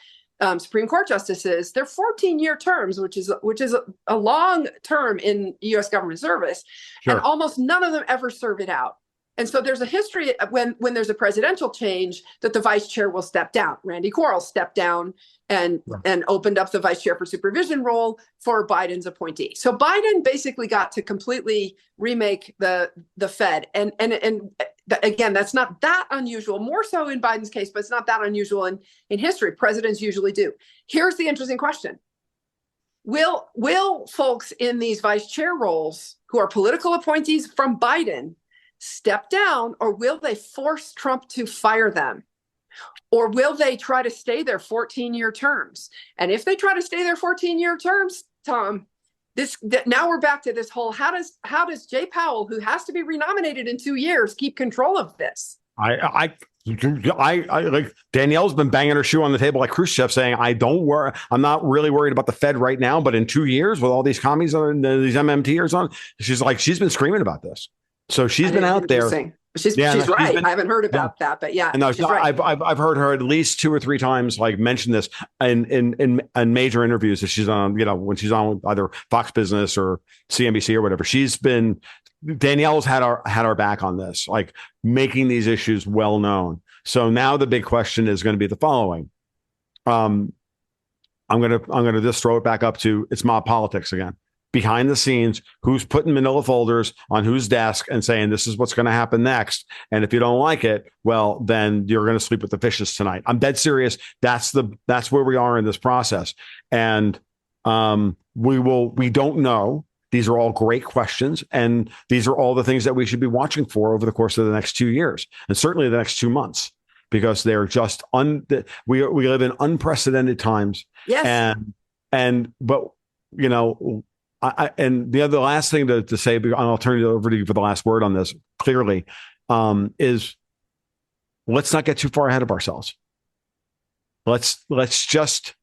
Supreme Court justices, they're 14-year terms, which is a long term in U.S. government service. Sure. And almost none of them ever serve it out. And so there's a history when there's a presidential change that the vice chair will step down. Randy Quarles stepped down and opened up the vice chair for supervision role for Biden's appointee. So Biden basically got to completely remake the Fed. And again, that's not that unusual, more so in Biden's case, but it's not that unusual in history. Presidents usually do. Here's the interesting question. Will folks in these vice chair roles who are political appointees from Biden step down, or will they force Trump to fire them? Or will they try to stay their 14-year terms? And if they try to stay their 14-year terms, Tom, now we're back to this whole, how does Jay Powell, who has to be renominated in 2 years, keep control of this? I like Danielle's been banging her shoe on the table like Khrushchev, saying, I'm not really worried about the Fed right now, but in 2 years with all these commies and these MMTers on, she's been screaming about this. So she's been out there. She's right. I haven't heard about that, but yeah. No, she's right. I've heard her at least 2 or 3 times like mention this in major interviews that she's on. When she's on either Fox Business or CNBC or whatever. Danielle's had our back on this, like making these issues well known. So now the big question is going to be the following. I'm gonna just throw it back up to it's mob politics again. Behind the scenes, who's putting manila folders on whose desk and saying, this is what's going to happen next. And if you don't like it, well, then you're going to sleep with the fishes tonight. I'm dead serious. That's where we are in this process. And we don't know. These are all great questions. And these are all the things that we should be watching for over the course of the next 2 years and certainly the next 2 months, because they're just we live in unprecedented times. Yes. But and the other last thing to say, and I'll turn it over to you for the last word on this clearly, is let's not get too far ahead of ourselves. Let's just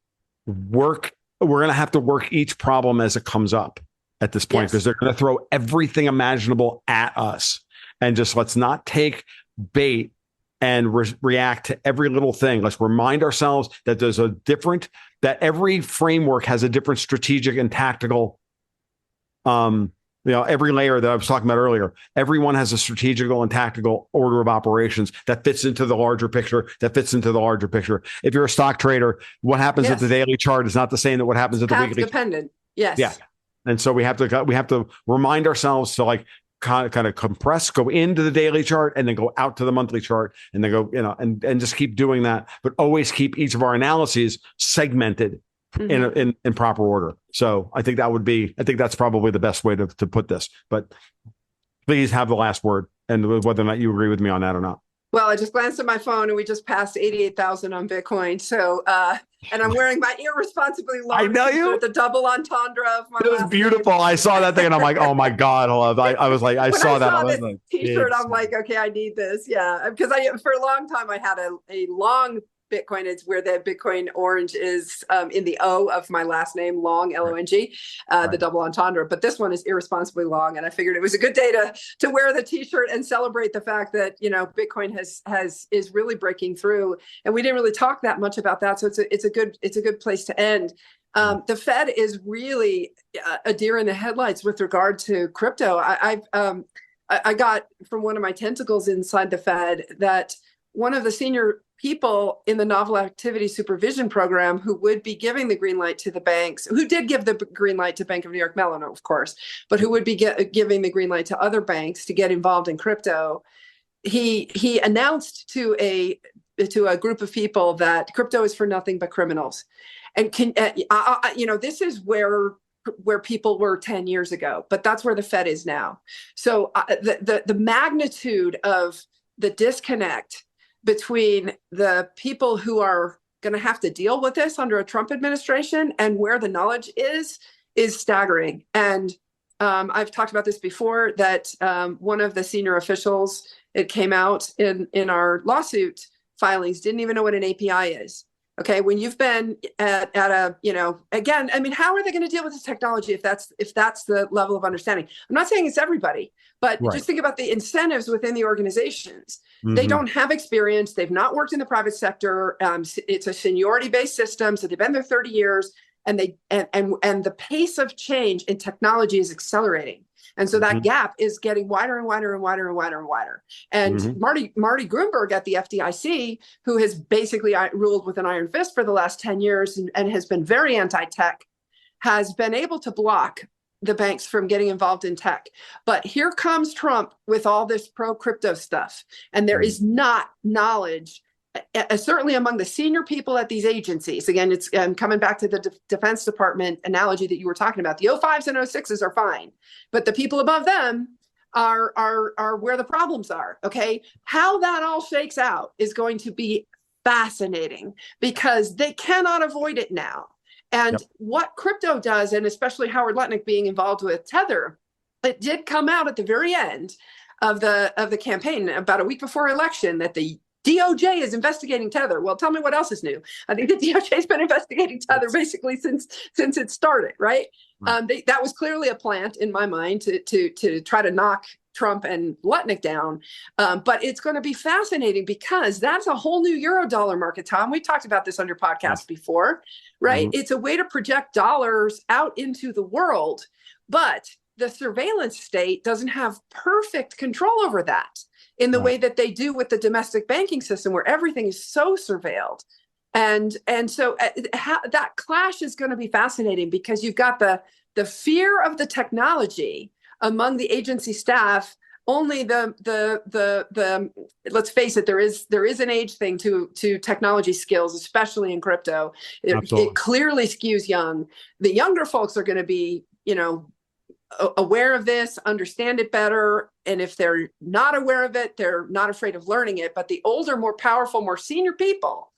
work. We're going to have to work each problem as it comes up at this point, because they're going to throw everything imaginable at us, and just let's not take bait and react to every little thing. Let's remind ourselves that that every framework has a different strategic and tactical every layer that I was talking about earlier, everyone has a strategical and tactical order of operations that fits into the larger picture, If you're a stock trader, what happens at the daily chart is not the same that what happens at the weekly. Dependent. Yes. Yeah. And so we have to remind ourselves to like kind of compress, go into the daily chart and then go out to the monthly chart and then go, and just keep doing that, but always keep each of our analyses segmented in proper order. So I think that's probably the best way to put this, but please have the last word and whether or not you agree with me on that or not. Well, I just glanced at my phone and we just passed 88,000 on Bitcoin. So, and I'm wearing my irresponsibly long t-shirt, the double entendre of my. It was beautiful. I saw that thing and I'm like, oh my God, I was like, I saw that. I was like, t-shirt. I'm like, okay, I need this. Yeah. Because for a long time I had a long Bitcoin. It's where the Bitcoin orange is in the O of my last name, long, Long, the double entendre. But this one is irresponsibly long. And I figured it was a good day to wear the t-shirt and celebrate the fact that, Bitcoin is really breaking through. And we didn't really talk that much about that. So it's a good place to end. The Fed is really a deer in the headlights with regard to crypto. I got from one of my tentacles inside the Fed that one of the senior people in the novel activity supervision program who would be giving the green light to the banks, who did give the green light to Bank of New York Mellon, of course, but who would be giving the green light to other banks to get involved in crypto. He announced to a group of people that crypto is for nothing but criminals. And this is where people were 10 years ago, but that's where the Fed is now. So the magnitude of the disconnect between the people who are going to have to deal with this under a Trump administration and where the knowledge is staggering. And I've talked about this before, that one of the senior officials, it came out in our lawsuit filings, didn't even know what an API is. Okay, when you've been at a, again, I mean, how are they going to deal with this technology if that's the level of understanding? I'm not saying it's everybody, but Right. just think about the incentives within the organizations. They Mm-hmm. don't have experience. They've not worked in the private sector. It's a seniority-based system, so they've been there 30 years, and the pace of change in technology is accelerating. And so that gap is getting wider and wider and wider and wider and wider. And Marty Grunberg at the FDIC, who has basically ruled with an iron fist for the last 10 years and has been very anti-tech, has been able to block the banks from getting involved in tech. But here comes Trump with all this pro-crypto stuff. And there is not knowledge, certainly among the senior people at these agencies. Again, it's coming back to the Defense Department analogy that you were talking about. The 05s and 06s are fine, but the people above them are where the problems are. Okay, how that all shakes out is going to be fascinating because they cannot avoid it now. And what crypto does, and especially Howard Lutnick being involved with Tether, it did come out at the very end of the campaign, about a week before election, that the DOJ is investigating Tether. Well, tell me what else is new. I think the DOJ has been investigating Tether basically since it started, right? That was clearly a plant in my mind to try to knock Trump and Lutnick down. But it's going to be fascinating because that's a whole new Eurodollar market, Tom. We've talked about this on your podcast before, right? It's a way to project dollars out into the world, but the surveillance state doesn't have perfect control over that in the way that they do with the domestic banking system, where everything is so surveilled. And so that clash is going to be fascinating because you've got the fear of the technology among the agency staff. Only the let's face it, there is an age thing to technology skills, especially in crypto. It clearly skews young. The younger folks are going to be, aware of this, understand it better. And if they're not aware of it, they're not afraid of learning it. But the older, more powerful, more senior people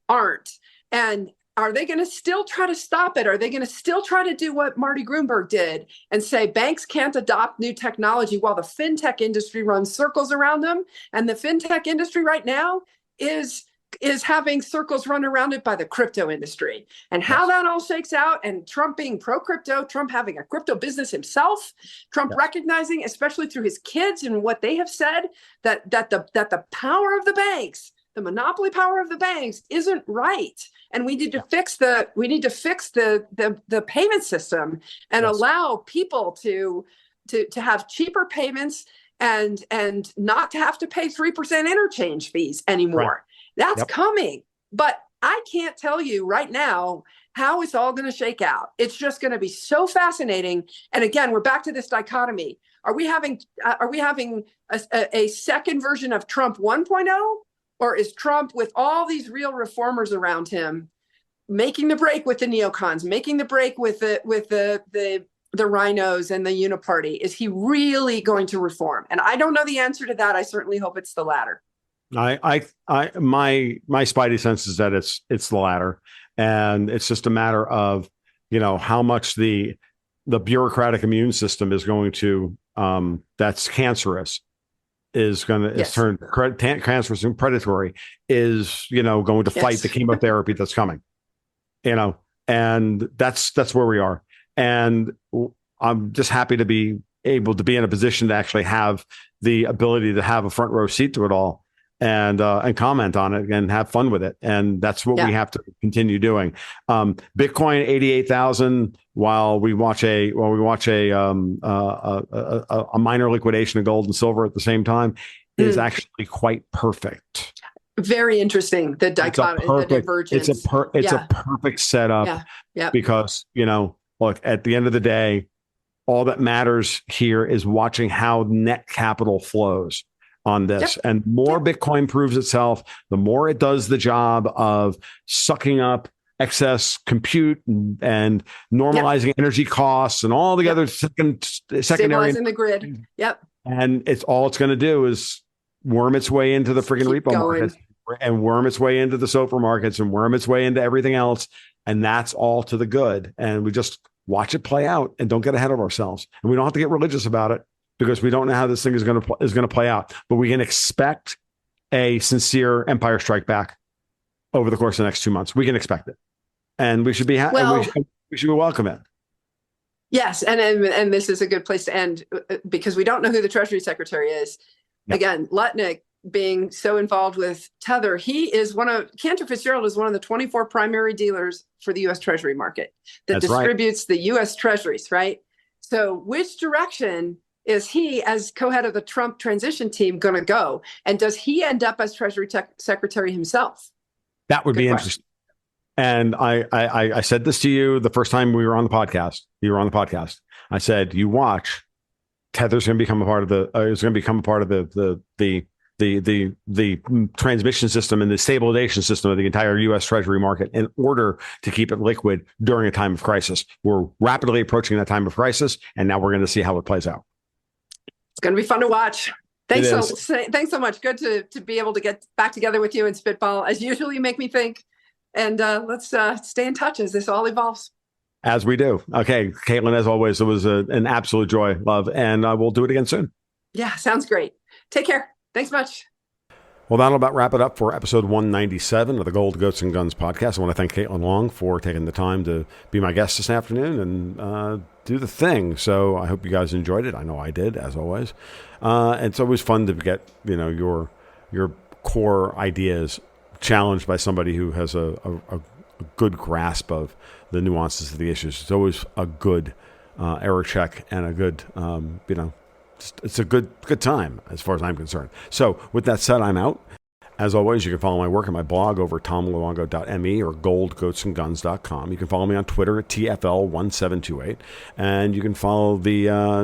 aren't. And are they going to still try to stop it? Are they going to still try to do what Marty Grunberg did and say banks can't adopt new technology while the fintech industry runs circles around them? And the fintech industry right now is having circles run around it by the crypto industry. And how that all shakes out, and Trump being pro-crypto, Trump having a crypto business himself, Trump recognizing, especially through his kids and what they have said, that the power of the banks, the monopoly power of the banks, isn't right. And we need to fix the payment system and allow people to have cheaper payments and not to have to pay 3% interchange fees anymore. Right. That's coming. But I can't tell you right now how it's all going to shake out. It's just going to be so fascinating. And again, we're back to this dichotomy. Are we having a second version of Trump 1.0? Or is Trump, with all these real reformers around him, making the break with the neocons, making the break with the rhinos and the uniparty? Is he really going to reform? And I don't know the answer to that. I certainly hope it's the latter. My spidey sense is that it's the latter, and it's just a matter of how much the bureaucratic immune system is going to that's cancerous is going to turn cancerous and predatory is going to fight the chemotherapy that's coming, and that's where we are. And I'm just happy to be able to be in a position to actually have the ability to have a front row seat to it all. And comment on it and have fun with it, and that's what we have to continue doing. Bitcoin 88,000 while we watch a minor liquidation of gold and silver at the same time is actually quite perfect. Very interesting. The dichotomy, the divergence. It's a perfect setup because look, at the end of the day, all that matters here is watching how net capital flows on this. And more Bitcoin proves itself, the more it does the job of sucking up excess compute and normalizing energy costs and all the other secondary stabilizing the grid. And it's going to do is worm its way into the friggin' repo markets and worm its way into the SOFR markets and worm its way into everything else. And that's all to the good. And we just watch it play out and don't get ahead of ourselves. And we don't have to get religious about it, because we don't know how this thing is going to play out, but we can expect a sincere Empire Strike Back. over the course of the next 2 months. We can expect it, and we should be we should welcome it. Yes, and this is a good place to end because we don't know who the Treasury Secretary is. Yep. Again, Lutnick being so involved with Tether, Cantor Fitzgerald is one of the 24 primary dealers for the U.S. Treasury market that distributes the U.S. Treasuries, right? So which direction is he, as co-head of the Trump transition team, going to go? And does he end up as Treasury Secretary himself? That would be interesting. And I said this to you the first time we were on the podcast. You were on the podcast. I said, you watch, Tether's going to become a part of the transmission system and the stabilization system of the entire U.S. Treasury market in order to keep it liquid during a time of crisis. We're rapidly approaching that time of crisis, and now we're going to see how it plays out. It's going to be fun to watch. Thanks so much. Good to be able to get back together with you and spitball. As usual, you make me think. And let's stay in touch as this all evolves. As we do. Okay, Caitlin, as always, it was an absolute joy, love, and we'll do it again soon. Yeah, sounds great. Take care. Thanks much. Well, that'll about wrap it up for episode 197 of the Gold, Goats, and Guns podcast. I want to thank Caitlin Long for taking the time to be my guest this afternoon and do the thing. So I hope you guys enjoyed it. I know I did, as always. And it's always fun to get your core ideas challenged by somebody who has a good grasp of the nuances of the issues. It's always a good error check and a good, it's a good time as far as I'm concerned. So with that said, I'm out. As always, you can follow my work at my blog over tomluongo.me or goldgoatsandguns.com. You can follow me on Twitter at TFL1728. And you can follow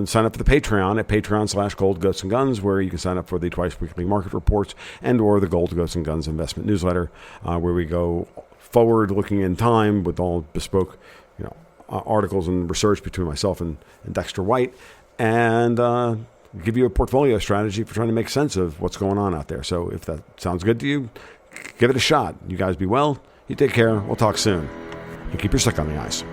sign up for the Patreon at patreon.com/goldgoatsandguns, where you can sign up for the twice weekly market reports and or the Gold, Goats, and Guns investment newsletter, where we go forward looking in time with all bespoke articles and research between myself and Dexter White, and give you a portfolio strategy for trying to make sense of what's going on out there. So if that sounds good to you, give it a shot. You guys be well. You take care. We'll talk soon. And keep your stick on the ice.